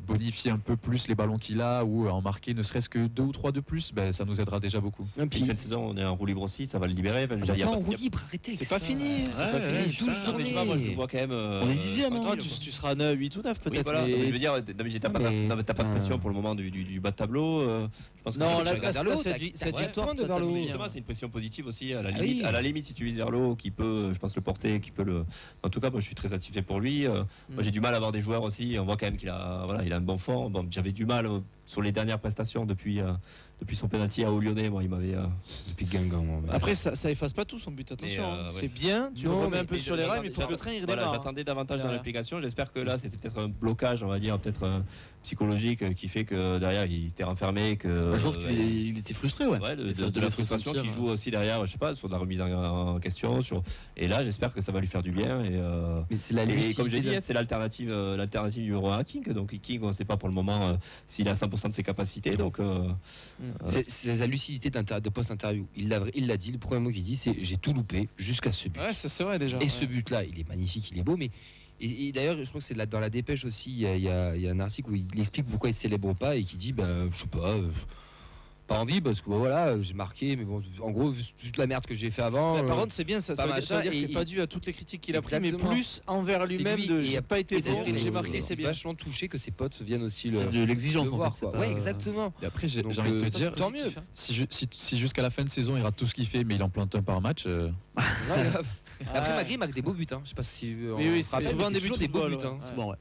bonifier un peu plus les ballons qu'il a ou en marquer ne serait-ce que 2 ou 3 de plus, ça nous aidera déjà beaucoup. Et puis, Fin de saison, on est en roue libre aussi, ça va le libérer. Enfin, je veux dire, il y a en pas- roue libre, arrêtez. C'est pas fini. C'est pas fini. ouais, 12 Non, mais je sais pas, journées. moi je le vois quand même. On est 10e, hein. Ah, tu seras 9, 8 ou 9 Oui, peut-être. voilà. mais- Non, mais je veux dire, t'as pas, mais- t'as pas de pression pour le moment du bas de tableau. Je pense que Non, tu là, regardes vers le haut, cette t'as victoire, pointe ça vers le t'a haut. mis bien. justement, c'est une pression positive aussi. À la Ah limite, oui. à la limite, si tu vises vers le haut, qui peut, je pense, le porter, qui peut le. En tout cas, moi, je suis très satisfait pour lui. Moi, j'ai du mal à avoir des joueurs aussi. On voit quand même qu'il a, voilà, il a un bon fond. Bon, j'avais du mal sur les dernières prestations depuis son penalty à Lyonnais. Moi, il m'avait. Depuis Guingamp. moi, mais- Après, ça efface pas tout son but, attention. Mais, ouais. C'est bien, tu le Non, remets un mais- peu sur les rails, mais il faut que le train il Voilà, redémarre. j'attendais davantage dans Derrière. l'application. J'espère que là, c'était peut-être un blocage, on va dire, peut-être psychologique qui fait que derrière il s'était renfermé, que Bah, je pense qu'il était frustré, ouais. de la frustration qui joue aussi derrière, je sais pas, sur la remise en question, et là j'espère que ça va lui faire du bien Mais c'est la et comme j'ai dit, lucidité. c'est l'alternative numéro 1 à King, donc King on ne sait pas pour le moment s'il est à 100% de ses capacités, donc C'est la lucidité de post-interview. Il l'a dit, le premier mot qu'il dit, c'est j'ai tout loupé jusqu'à ce but. Ouais, ça, c'est vrai déjà. Et ce but-là, il est magnifique, il est beau, mais et d'ailleurs, je crois que c'est dans la dépêche aussi, il y a un article où il explique pourquoi il célèbre pas et qui dit, je sais pas, pas envie parce que voilà, j'ai marqué, mais bon, en gros, vu toute la merde que j'ai fait avant. Par contre, c'est bien, ça veut dire que c'est pas dû à toutes les critiques qu'il a prises, mais Exactement. plus envers C'est lui-même lui, de et j'ai pas été bon, d'ailleurs, j'ai marqué, il c'est est bien. vachement touché que ses potes viennent aussi C'est de l'exigence, le en voir, fait, c'est quoi. pas- Ouais, exactement. Et après, j'ai Donc, envie de te ça, dire, c'est tant mieux. si jusqu'à la fin de saison, il rate tout ce qu'il fait, mais il en plante un par match, Ouais, grave. Après, Ouais. Magri marque des beaux buts. Je sais pas si. Oui, c'est souvent des buts toujours de des beaux football, buts. ouais. C'est bon, ouais.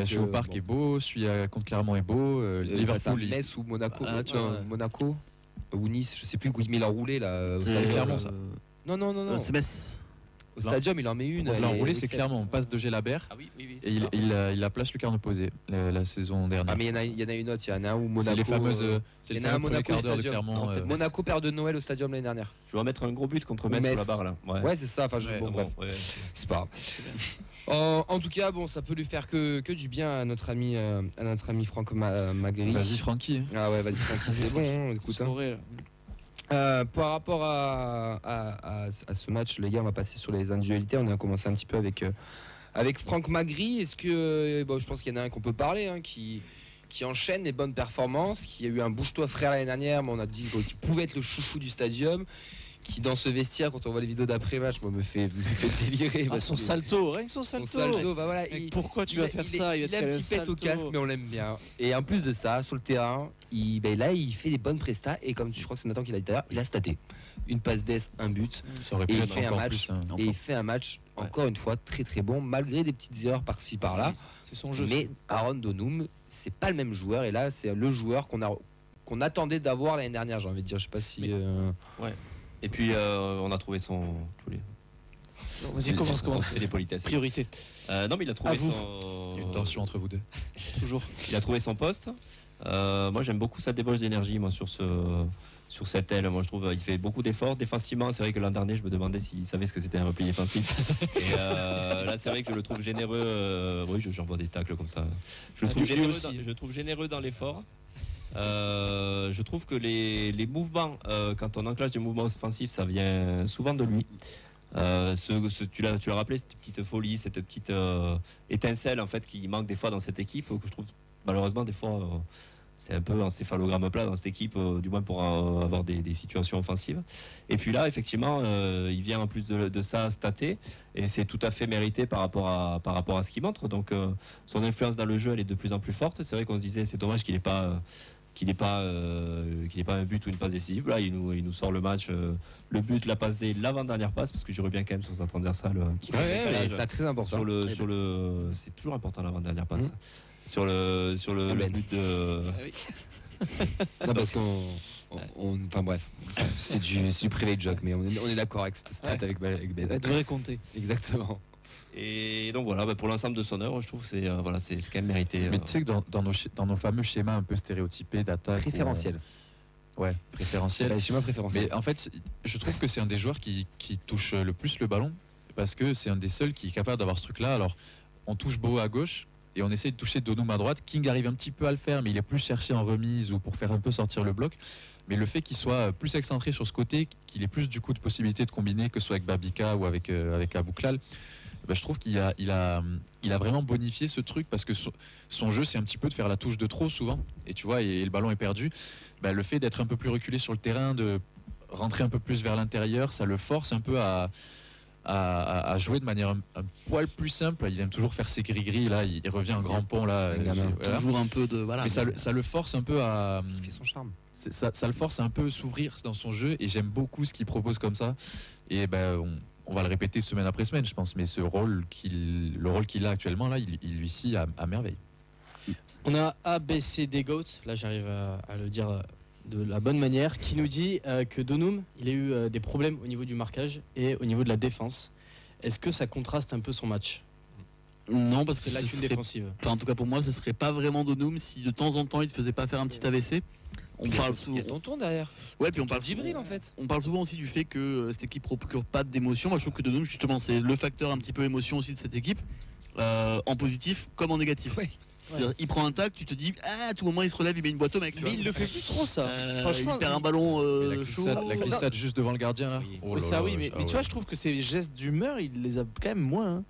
je suis au parc bon. est beau, celui contre Clermont est beau, Liverpool, Metz ou Monaco. Ah, tu vois, ouais. Monaco ou Nice, je sais plus où il met l'enroulé là. Au C'est stadium. Clermont, ça. Non. C'est Metz. Au stadium, il en met une. elle L'enroulé, est c'est excellente. Clermont. On passe de Gélabert ah oui, et il la place Lucarne opposé la saison dernière. Ah, mais il y en a une autre. Il y en a un où C'est Monaco. les fameuses. C'est il y le en a un fameux premier Monaco quart d'heure de Stadium. Clermont. Non, peut-être Monaco perd de Noël au stadium l'année dernière. je dois mettre un gros but contre Ou Metz sur Metz. la barre là. Ouais, c'est ça. Enfin, Bon, bref, ouais. c'est pas grave. En tout cas, bon, ça peut lui faire que du bien à notre ami Franck Magri. Vas-y, Francky. Ah ouais, vas-y, Francky, c'est bon. Écoute, C'est vrai. par rapport à ce match, les gars, on va passer sur les individualités. On a commencé un petit peu avec Franck Magri. Est-ce que, je pense qu'il y en a un qu'on peut parler, qui enchaîne les bonnes performances, qui a eu un bouge-toi frère l'année dernière, mais on a dit qu'il pouvait être le chouchou du stadium, qui dans ce vestiaire, quand on voit les vidéos d'après-match, me fait délirer. Ah, parce son que- salto, rien que son son salto. salto, bah voilà, Mec, pourquoi tu vas faire ça? Il a un petit pet au casque, mais on l'aime bien. Et en plus de ça, sur le terrain, il fait des bonnes prestats. Et comme je crois que c'est Nathan qui l'a dit tout à l'heure, il a staté. Une passe d'ess, un but. Ça aurait Et pu il être fait un encore match. plus. Hein. Et il fait un match, encore une fois, très très bon, malgré des petites erreurs par-ci par-là. C'est son jeu. Mais Aaron Donum, c'est pas le même joueur. Et là, c'est le joueur qu'on attendait d'avoir l'année dernière, j'ai envie de dire. Je sais pas si. Et puis on a trouvé son. Vas-y, commence. On se fait des politesses. Priorité. Non, mais il a trouvé À vous. son. Il y a une tension entre vous deux. Toujours. Il a trouvé son poste. Moi, j'aime beaucoup sa débauche d'énergie, moi, sur cette aile. Moi, je trouve qu'il fait beaucoup d'efforts défensivement. C'est vrai que l'an dernier, je me demandais s'il savait ce que c'était un repli défensif. Et là, c'est vrai que je le trouve généreux. Oui, j'envoie des tacles comme ça. Je le trouve généreux dans l'effort. Je trouve que les mouvements, quand on enclenche des mouvements offensifs, ça vient souvent de lui. Tu l'as rappelé, cette petite folie, cette petite étincelle en fait qui manque des fois dans cette équipe, que je trouve malheureusement des fois c'est un peu encéphalogramme plat dans cette équipe, du moins pour avoir des situations offensives. Et puis là, effectivement, il vient en plus de ça stater, et c'est tout à fait mérité par rapport à ce qu'il montre. Donc son influence dans le jeu, elle est de plus en plus forte. C'est vrai qu'on se disait, c'est dommage qu'il n'ait pas un but ou une passe décisive. Là, il nous sort le match, le but, la passe D, l'avant-dernière passe, parce que je reviens quand même sur sa transversale. C'est très important. C'est toujours important l'avant-dernière passe. Sur le Ben. but de. Non, parce enfin bref, c'est du privé de joke, mais on est d'accord avec cette stat avec Ben. Elle devrait compter. Exactement. Et donc voilà, pour l'ensemble de son œuvre, je trouve que c'est quand même mérité. Mais tu sais que dans nos fameux schémas un peu stéréotypés d'attaque. Préférentiel. Ouais, préférentiel. Les schémas préférentiels. Mais en fait, je trouve que c'est un des joueurs qui touche le plus le ballon, parce que c'est un des seuls qui est capable d'avoir ce truc-là. Alors, on touche Beau à gauche et on essaie de toucher Donum à droite. King arrive un petit peu à le faire, mais il est plus cherché en remise ou pour faire un peu sortir le bloc. Mais le fait qu'il soit plus excentré sur ce côté, qu'il ait plus du coup de possibilités de combiner, que ce soit avec Babika ou avec Abouklal, je trouve qu'il a vraiment bonifié ce truc, parce que son jeu, c'est un petit peu de faire la touche de trop souvent. Et tu vois, et le ballon est perdu. Le fait d'être un peu plus reculé sur le terrain, de rentrer un peu plus vers l'intérieur, ça le force un peu à jouer de manière un poil plus simple. Il aime toujours faire ses gris-gris, là, il revient en grand pont, là. C'est un gamin. Voilà. Toujours un peu de. Voilà. Mais ça le force un peu à. Il fait son charme. Ça le force un peu s'ouvrir dans son jeu, et j'aime beaucoup ce qu'il propose comme ça. Et on va le répéter semaine après semaine, je pense, mais le rôle qu'il a actuellement, là, il lui scie à merveille. On a ABCD Goat, là j'arrive à le dire de la bonne manière, qui nous dit que Donum, il a eu des problèmes au niveau du marquage et au niveau de la défense. Est-ce que ça contraste un peu son match ? Non, parce que C'est ce lacune serait- défensive. enfin, en tout cas pour moi, ce serait pas vraiment Donum si de temps en temps il te faisait pas faire un petit AVC. On parle Il souvent. y a Tonton derrière. Ouais, puis on Tonton parle Djibril en fait. On parle souvent aussi du fait que cette équipe procure pas d'émotion. Moi, je trouve que Donum, justement, c'est le facteur un petit peu émotion aussi de cette équipe, en positif comme en négatif. Ouais. C'est-à-dire, il prend un tac, tu te dis, à tout moment il se relève, il met une boîte au mec. tu Mais vois. il le fait plus trop ça. Franchement, il perd un ballon Et la chaud. glissade, la glissade juste devant le gardien là. Oui. Oh Oui, là ça là, oui, mais, ah mais tu ouais. vois, je trouve que ces gestes d'humeur, il les a quand même moins. hein.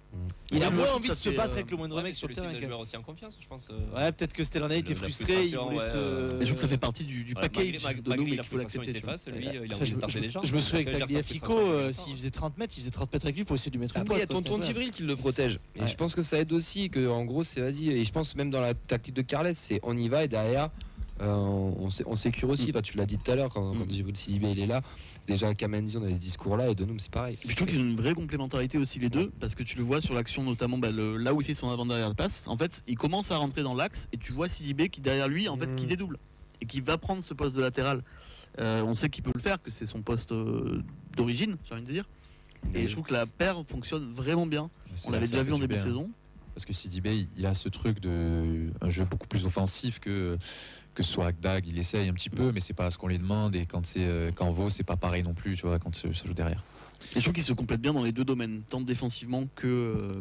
Il Ouais, a moi, moins je trouve envie que de ça se fait, battre avec le moindre Ouais, mec mais sur le c'est terrain. le quand même. joueur aussi en confiance, je pense. Ouais, peut-être que Stellana était La frustré, il frustration, voulait ouais, se. Et je trouve que ça fait partie du Ouais, package malgré de Donum et la qu'il faut frustration, l'accepter. il tu vois. s'efface, lui, il a Enfin, envie de taper les gens. je me souviens Donc, avec ça veut dire Tagliafico, sa frustration, s'il faisait 30 mètres, il faisait 30 mètres avec lui pour essayer de lui mettre une Après, il y a boîte. quoi, Tonton c'était Djibril qui le protège. Et Ouais. je pense que ça aide aussi, que en gros, c'est vas-y. Et je pense même dans la tactique de Carlet, c'est on y va et derrière, on sécure aussi. Enfin, tu l'as dit tout à l'heure, quand Djibril Sidibé il est là. Déjà, Kamenzi, on avait ce discours-là, et Donum, c'est pareil. Et puis je trouve qu'ils ont une vraie complémentarité aussi les deux, parce que tu le vois sur l'action notamment là où il fait son avant-derrière passe, en fait il commence à rentrer dans l'axe et tu vois Sidibé qui derrière lui en fait qui dédouble et qui va prendre ce poste de latéral. On sait qu'il peut le faire, que c'est son poste d'origine, j'ai envie de dire. Et je trouve que la paire fonctionne vraiment bien. C'est On là l'avait que ça déjà fait vu en du début de bien. saison. Parce que Sidibé, il a ce truc de un jeu beaucoup plus offensif que ce soit Agdag, il essaye un petit peu, mais c'est pas ce qu'on lui demande. Et quand Vaux, c'est pas pareil non plus, tu vois, quand ça joue derrière. Et je trouve qu'il se complète bien dans les deux domaines, tant défensivement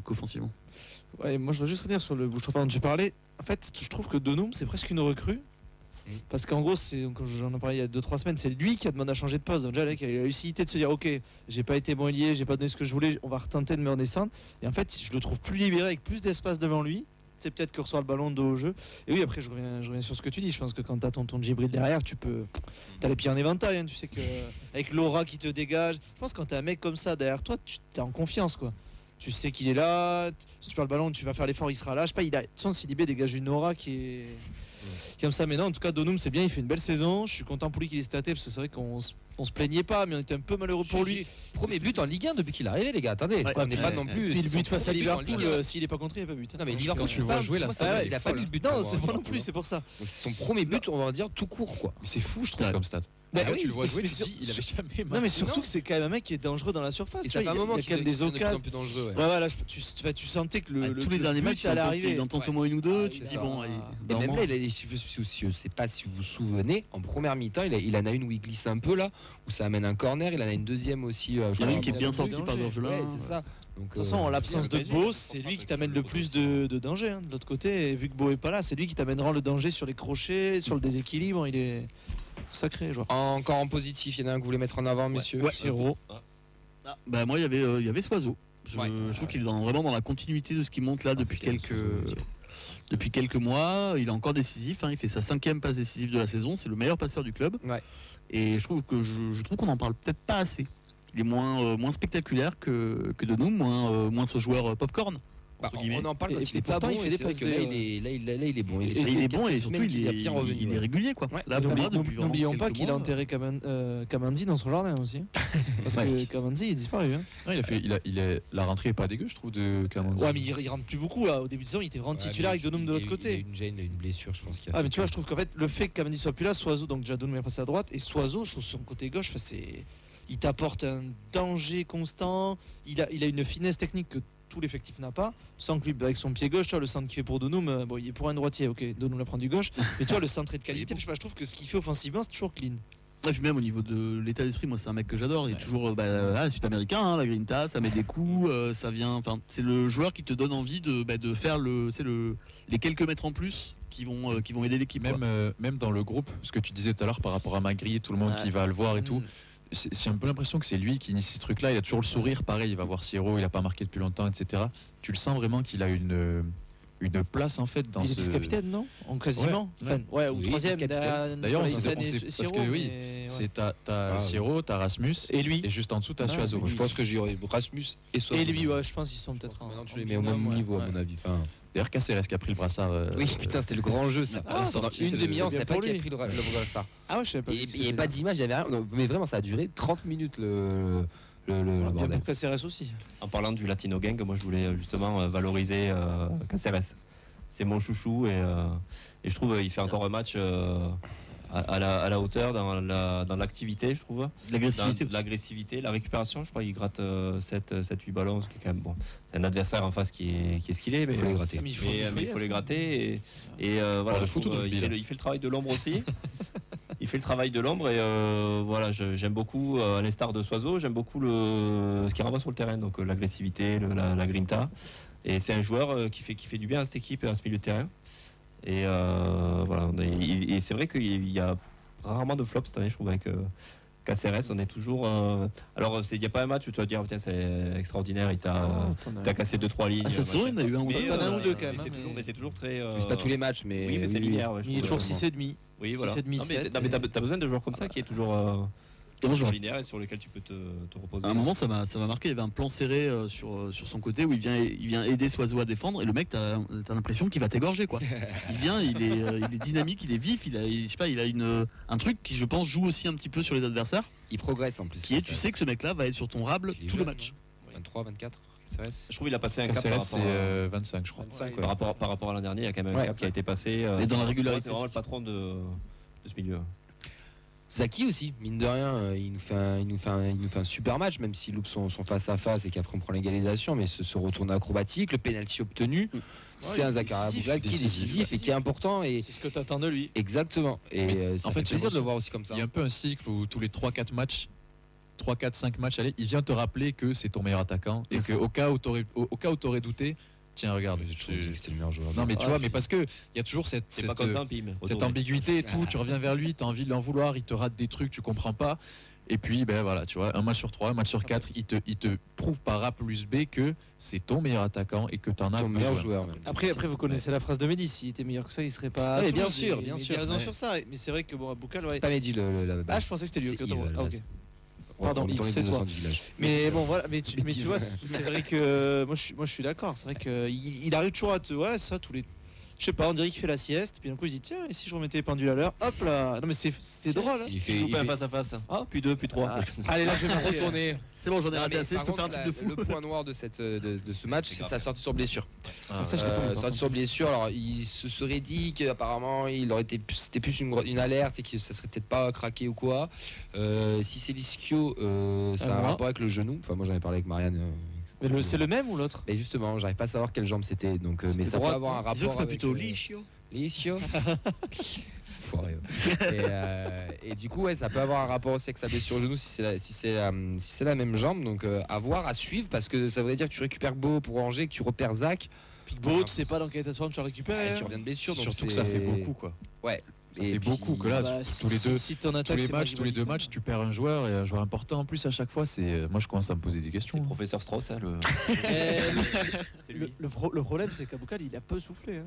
qu'offensivement. Ouais, moi je dois juste revenir sur le Bouche-Trottoir dont tu parlais. En fait, je trouve que Donum, c'est presque une recrue. Parce qu'en gros, comme j'en ai parlé il y a 2-3 semaines, c'est lui qui a demandé à changer de poste. Donc déjà, le mec, il a eu la lucidité de se dire, ok, j'ai pas été bon ailier, j'ai pas donné ce que je voulais, on va retenter de me redescendre. Et en fait, je le trouve plus libéré, avec plus d'espace devant lui. C'est peut-être que reçoit le ballon de dos au jeu. Et oui, après, je reviens sur ce que tu dis. Je pense que quand t'as ton Djibril derrière, t'as les pieds en éventail. Hein. Tu sais que avec l'aura qui te dégage. Je pense que quand t'as un mec comme ça derrière toi, tu t'es en confiance, quoi. Tu sais qu'il est là. Si tu perds le ballon, tu vas faire l'effort, il sera là. Je sais pas, de toute façon, Sidibé dégage une aura qui est comme ça. Mais non, en tout cas, Donum, c'est bien. Il fait une belle saison. Je suis content pour lui qu'il ait staté parce que c'est vrai qu'on se plaignait pas, mais on était un peu malheureux pour lui. Premier but en Ligue 1 depuis qu'il est arrivé, les gars. Attendez, Ouais, on n'est pas ouais, non ouais. plus. Puis le but son face à premier but en Liverpool, Ligue 1. s'il est pas contré, il n'y a pas but. Non, mais Quand Liverpool, tu le vois jouer, là, pour ça moi, va, il a il pas est mis le but. Non, pour c'est moi, moi non plus, c'est pour ça. Donc, c'est son premier but, on va dire, tout court, quoi. Mais c'est fou, je trouve, Ouais. comme stat. Bah Là, oui, tu le vois jouer, mais tu te dis, il avait jamais Non, marqué. mais surtout que c'est quand même un mec qui est dangereux dans la surface. Et tu ça vois, fait un moment il y a quand même des occasions. plus dangereux. Ouais, voilà, tu sentais que le Tous les derniers but matchs, allait il arriver. en tente au moins une ou deux. Ah, Tu te c'est dis, ça. bon, Et Et même là, je sais pas si vous vous souvenez, en première mi-temps, il en a une où il glisse un peu là, où ça amène un corner. Il en a une deuxième aussi. il y en a une qui est bien sortie danger. par Bergelin. Ouais, c'est ça. Donc, De toute façon, en l'absence de PSG, Beau, je c'est comprends lui pas qui que t'amène le le plus de danger. Hein. De l'autre côté, et vu que Beau est pas là, c'est lui qui t'amènera le danger sur les crochets, sur le déséquilibre. Il est sacré, joueur. Encore en positif, il y en a un que vous voulez mettre en avant, messieurs. Ouais. Siro. Ah, bah moi il y avait Soiseau. Je trouve qu'il est vraiment dans la continuité de ce qui monte là depuis quelques mois. Il est encore décisif, hein. Il fait sa 5e passe décisive de la saison. C'est le meilleur passeur du club. Ouais. Et je trouve qu'on en parle peut-être pas assez. Il est moins spectaculaire que Donum, moins ce joueur popcorn. Bah, entre guillemets. on en parle Et quand il est pas pourtant, bon. il fait et des c'est vrai passes que D, là, il est bon. Il est bon et surtout il est bien revenu. il est régulier quoi. Ouais. Là, Thomas, depuis vraiment N'oublions pas quelques qu'il a mois, enterré Kamandi dans son jardin aussi. Parce que Kamandi il est disparu. Hein. Ouais, la rentrée est pas dégueu, je trouve, de Kamandi. Ouais, mais il rentre plus beaucoup. Là. Au début de saison, il était vraiment titulaire avec Donum de l'autre côté. Il a une blessure, je pense. Ah, mais tu vois, je trouve qu'en fait, le fait que Kamandi soit plus là, Soiseau, donc déjà Donum est passé à droite, et Soiseau, je trouve son côté gauche, il t'apporte un danger constant. Il a une finesse technique que tout l'effectif n'a pas. Sans que lui, avec son pied gauche, tu vois, le centre qu'il fait pour Donum, bon, il est pour un droitier, ok, Donum la prend du gauche. Mais tu vois, le centre est de qualité. Je sais pas, je trouve que ce qu'il fait offensivement, c'est toujours clean. Et puis même au niveau de l'état d'esprit, moi c'est un mec que j'adore. Il est toujours sud-américain, hein, la grinta, ça met des coups, ça vient. Enfin, c'est le joueur qui te donne envie de faire les quelques mètres en plus qui vont aider l'équipe. Même dans le groupe, ce que tu disais tout à l'heure par rapport à Magri, tout le monde qui va le voir et tout. J'ai un peu l'impression que c'est lui qui initie ce truc-là. Il a toujours le sourire, pareil. Il va voir Siro, il a pas marqué depuis longtemps, etc. Tu le sens vraiment qu'il a une place en fait dans Il est ce. vice-capitaine, non? En quasiment. Ouais. Ou Oui, troisième. vice-capitaine. D'ailleurs, on Nicolas sait- Hyssen et parce Siro, que oui, mais ouais. C'est t'as Siro, t'as Rasmus Et lui. et juste en dessous t'as Ah, Suazo. oui. Je pense que j'aurais Rasmus et Soiseau. Et lui, ouais, je pense qu'ils sont peut-être Maintenant, tu les mets au même niveau, à mon avis. Enfin, D'ailleurs, Caceres qui a pris le brassard. oui, putain, c'était le grand jeu ça. Ah, Pendant c'est une demi-heure, on bien savait pas pour qui a lui. pris le brassard. Ah ouais, je savais pas. Il n'y avait pas d'image, il y avait rien. Non, mais vraiment, ça a duré 30 minutes le Bien bordel. pour Caceres aussi. En parlant du Latino Gang, moi je voulais justement valoriser Caceres. C'est mon chouchou et je trouve qu'il fait encore un match à la hauteur, dans l'activité, je trouve. L'agressivité. Dans l'agressivité, la récupération, je crois qu'il gratte 7-8 ballons, ce qui est quand même bon. C'est un adversaire en face qui est ce qu'il est, mais Il faut les gratter. Mais il faut les gratter. Et voilà, le je foot trouve, ou dans le il rugby, fait le travail de l'ombre aussi. Il fait le travail de l'ombre et voilà, j'aime beaucoup, à l'instar de Soiseau, j'aime beaucoup ce qu'il renvoie sur le terrain, donc l'agressivité, la grinta. Et c'est un joueur qui fait du bien à cette équipe et à ce milieu de terrain. Et voilà, et c'est vrai qu'il y a rarement de flops cette année, je trouve, avec Caceres. On est toujours. Alors, il n'y a pas un match où tu vas dire, tiens, c'est extraordinaire, il t'a cassé 2-3 lignes. Ah, ça, c'est vrai, il y en a eu un ou deux. T'en as un ou deux, quand même, Mais hein, c'est toujours très. C'est pas tous les matchs, mais. Oui, mais c'est linéaire. ouais, je Il est trouve. toujours 6,5. Oui, voilà. 6,5, Non, mais 7, t'as besoin de joueurs comme ça qui est toujours. Et moi, j'aurais- linéaire et sur lequel tu peux te reposer. À un moment, ça m'a marqué. Il y avait un plan serré sur son côté où il vient aider Soiseau à défendre. Et le mec, t'as l'impression qu'il va t'égorger, quoi. Il vient, il est dynamique, il est vif. Je sais pas, il a un truc qui, je pense, joue aussi un petit peu sur les adversaires. Il progresse en plus. Qui est, tu sais que ce mec-là va être sur ton rable Il est tout le jeune, match. 23, 24, Caceres. Je trouve qu'il a passé un cap par Caceres, rapport, c'est 25, je crois. 25, ouais. par rapport à l'an dernier. Il y a quand même un Ouais. cap qui a été passé. Et dans la régularité. C'est vraiment le patron de ce milieu. Zaki aussi, mine de rien, il nous fait un super match, même s'il loupe son face à face et qu'après on prend l'égalisation, mais ce retour acrobatique, le penalty obtenu, c'est un Zakaria Bougal qui est décisif et qui est important. Et C'est ce que t'attends de lui. exactement. Et Mais, ça en fait fait, plaisir de le j'ai voir aussi comme ça. Il y a un peu un cycle où tous les 3-4 matchs, 3-4-5 matchs, allez, il vient te rappeler que c'est ton meilleur attaquant et qu'au cas où t'aurais douté, tiens, regarde. J'ai toujours dit que c'était le meilleur joueur. Non, mais tu Ouais. vois, mais parce que il y a toujours C'est pas cette content, Pim. ambiguïté et tout. Tu reviens vers lui, tu as envie de l'en vouloir, il te rate des trucs, tu comprends pas. Et puis, ben voilà, tu vois, un match sur 3, un match sur 4, il te prouve par A plus B que c'est ton meilleur attaquant et que tu en as Ton meilleur besoin. joueur. même. Après, vous connaissez la phrase de Mehdi, s'il était meilleur que ça, il serait pas. à Ouais, bien Toulouse, sûr, et- bien mais sûr. Il a raison Ouais. sur ça, mais c'est vrai que bon, à Boucal, C'est ouais. pas Mehdi la Ah, je pensais que c'était lui. C'est ok, Yves, ah, ok. là. Pardon, On Yves, tourne les c'est toi. 200 du village. Mais bon, voilà, mais Mais tu Yves. vois, c'est vrai que moi je suis d'accord. C'est vrai qu'il arrive toujours à te. Ouais, ça, tous les. Je sais pas, on dirait qu'il fait la sieste, puis d'un coup il se dit tiens, et si je remettais les pendules à l'heure, hop là. Non, mais c'est drôle. Hein. Il fait, Il joue il pas un fait- face à face. Ah, puis 2, puis 3. Ah, allez, là, je vais me retourner. C'est bon, j'en ai Non, raté mais assez. Je par peux faire un contre, truc de fou. Le point noir de ce match, c'est sa sortie sur blessure. Ah, Ça, je l'ai pas vu, par Sortie contre. sur blessure. Alors, il se serait dit qu'apparemment, c'était plus une alerte et que ça serait peut-être pas craqué ou quoi. Si c'est l'ischio, ça a un moi. rapport avec le genou. Enfin, moi, j'en ai parlé avec Marianne. Mais c'est le même ou l'autre? Et justement, j'arrive pas à savoir quelle jambe c'était. Donc, mais C'était ça peut droite, avoir un rapport. Disons que c'est pas avec, plutôt Lichio. L'ischio. Foiré, ouais. Et du coup, ouais, ça peut avoir un rapport aussi avec sa blessure au genou si c'est la même jambe. Donc, à voir, à suivre, parce que ça voudrait dire que tu récupères Beau pour Angers, que tu repères Zach. Puis Beau, tu sais pas dans quel état de forme tu le Et récupères. tu reviens de blessure. donc Surtout que c'est- ça fait beaucoup, quoi. Ouais. Ça fait beaucoup que là, Bah, tous les deux. Si ton Tous attaque, les c'est matchs, tous les 2 Magimalico. matchs, tu perds un joueur et un joueur important en plus à chaque fois. Moi, je commence à me poser des C'est questions. le professeur Strauss, hein, c'est lui. Le problème, c'est qu'Aboukal, il a peu soufflé. Hein,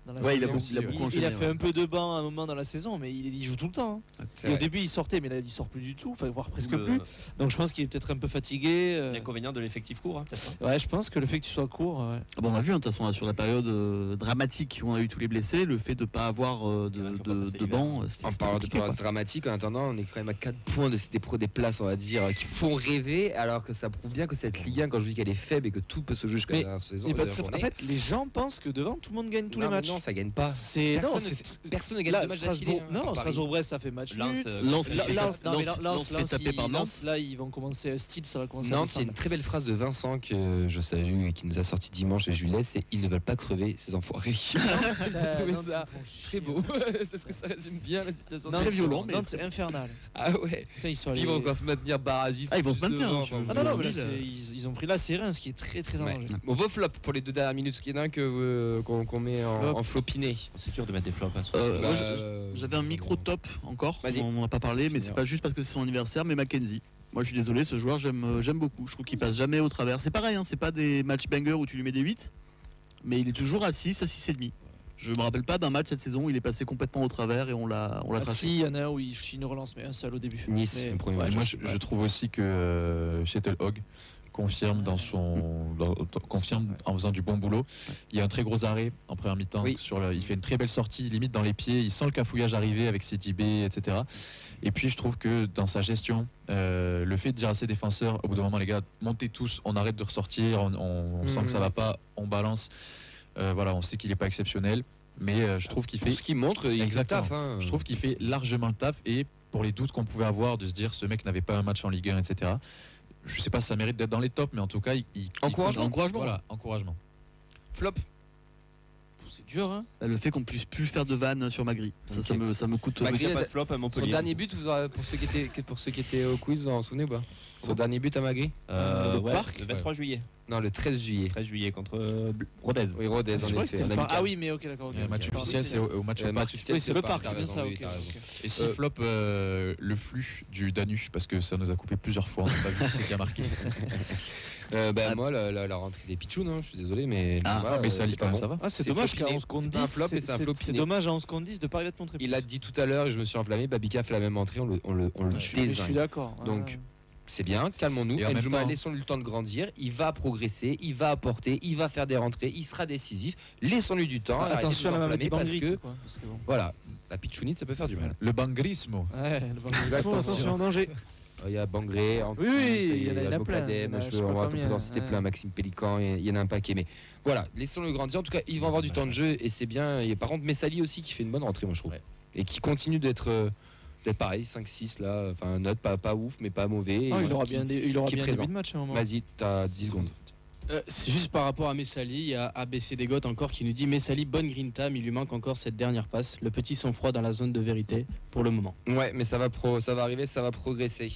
dans la Ouais, il a saison. beaucoup- il a beaucoup Il enchaîné, a fait ouais. un peu de banc à un moment dans la saison, mais il joue tout le temps. Hein. C'est Et au vrai. début, il sortait, mais là, il sort plus du tout, enfin, voire presque Le- plus. Donc, je pense qu'il est peut-être un peu fatigué. L'inconvénient de l'effectif court, hein, peut-être. Ouais, je pense que le fait que tu sois court. Ouais. Ah bon, on a vu, hein, de toute façon, sur la période dramatique où on a eu tous les blessés, le fait de ne pas avoir Il faut pas passer de banc, c'était En parlant de compliqué, période quoi. dramatique, en attendant, on est quand même à 4 points des places, on va dire, qui font rêver, alors que ça prouve bien que cette Ligue 1, quand je dis qu'elle est faible et que tout peut se jouer jusqu'à Mais la dernière saison, Et la parce dernière que, en journée. fait, les gens pensent que devant, tout le monde gagne tous Non, les mais matchs. Non, ça gagne pas. C'est non, Personne ne c'est Personne ne gagne là, de match Strasbourg. d'affilée, hein, Non, à Paris. Strasbourg-Brest, ça fait match Lens, nul. Lens, qui fait- Lens, non, mais Lens fait taper par Nantes. Là, ils vont commencer style, ça va commencer à Nantes, il y a descendre. une très belle phrase de Vincent que je salue et qui nous a sorti dimanche et je lui laisse, c'est ils ne veulent pas crever ces enfoirés. J'ai trouvé Nantes, ça ils font très chier. beau. C'est ce que ça résume bien la situation. Nantes, Très ils violent, sont- mais- Nantes, c'est infernal. Ah ouais. Putain, ils sont Ils allés. vont encore se maintenir barragistes. Ah, ils vont se plus maintenir, devant, hein, je- enfin, Ah non, non, mais là, Lille, ils ont pris là, c'est rien, ce qui est très très Ouais. enragé. Bon, vos flops pour les 2 dernières minutes, ce qui est d'un qu'on met Flop. en flopiné. C'est dur de mettre des flops. Hein, sur- Moi, Bah, j'avais un micro top encore, Vas-y. on n'en a pas parlé, mais c'est Finir. pas juste parce que c'est son anniversaire, mais Mackenzie. Moi je suis désolé, ce joueur j'aime beaucoup. Je trouve qu'il passe jamais au travers. C'est pareil, hein, c'est pas des matchs bangers où tu lui mets des 8, mais il est toujours à 6, à 6,5. Je me rappelle pas d'un match cette saison où il est passé complètement au travers et on l'a Ah, tracé. si, il y en a un où il chie une relance, mais un seul au début. Nice, Mais- le premier ouais, match. Moi, je trouve aussi que Hogg confirme confirme en faisant du bon boulot. Il y a un très gros arrêt en première mi-temps. Oui. Il fait une très belle sortie, limite dans les pieds. Il sent le cafouillage arriver avec CDB, etc. Et puis je trouve que dans sa gestion, le fait de dire à ses défenseurs, au bout d'un moment, les gars, montez tous, on arrête de ressortir, on sent que ça va pas, on balance. Voilà, on sait qu'il n'est pas exceptionnel. mais je trouve qu'il fait Ce qui montre, il fait le Exactement. taf. Hein. Je trouve qu'il fait largement le taf et pour les doutes qu'on pouvait avoir de se dire ce mec n'avait pas un match en Ligue 1, etc. Je sais pas si ça mérite d'être dans les tops, mais en tout cas, Encouragement. Voilà, encouragement. Flop. C'est dur, hein. Le fait qu'on puisse plus faire de vannes sur Magri, Ok. ça me coûte. Magri, Il n'y a pas la- de flop à Son Montpellier. dernier but, pour ceux qui étaient au quiz, vous en souvenez ou pas? Son dernier but à Magri? Le Ouais, Parc. le 23 juillet. Non, le 13 juillet. 13 juillet contre Rodez. Oui, Rodez, Je en crois que effet. c'était en le Parc. amical. Ah oui, mais ok, d'accord. ok, Et un match ok. officiel, c'est au match au Match Parc. officiel, Oui, c'est le Parc, Parc, c'est t'as bien raison, ça, oui, ok. t'as raison. ok. Et si flop le flux du Danube, parce que ça nous a coupé plusieurs fois, on n'a pas vu qui c'est qui a marqué. Moi, la rentrée des Pichounes, hein, je suis désolé, mais Ah, mais ça, c'est quand même, ça va. Ah, c'est C'est dommage qu'à flopiné. 11 contre C'est 10. pas un flop, mais c'est un flopiné. C'est dommage à 11 contre 10 de pas arriver à te montrer. Il l'a dit tout à l'heure et je me suis enflammé. Babika fait la même entrée, on le Je suis désingue. d'accord. Donc, c'est bien, calmons-nous. Et en même Enjuma, temps- laissons-lui le temps de grandir. Il va progresser, il va apporter, il va faire des rentrées, il sera décisif. Laissons-lui du temps. arrêtez de Attention à nous la maladie enflammer parce Bangrite. que, quoi, parce que bon. voilà, la pitchounite, ça peut faire du mal. Le Bangrismo. Ouais, le Bangrite. Attention. Attention, danger. Il y a Bangré, Antis, Oui, il y en a plein. Mokadem, Il y en a, je sais on pas va combien, pouvoir citer ouais. plein, Maxime Pélican, il y en a un paquet. Mais voilà, laissons-le grandir. En tout cas, ils vont avoir du temps de jeu et c'est bien. Et par contre, Messali aussi qui fait une bonne rentrée, moi je trouve. Ouais. Et qui continue d'être pareil, 5-6 là. Enfin, note pas ouf, mais pas mauvais. Ah, Et il aura qui- bien il aura qui est bien présent. début de match à un moment. Vas-y, t'as 10 secondes. C'est juste par rapport à Messali, il y a ABC Desgottes encore qui nous dit Messali, bonne grinta, mais il lui manque encore cette dernière passe. Le petit sang-froid dans la zone de vérité pour le moment. Ouais, mais ça va arriver, ça va progresser.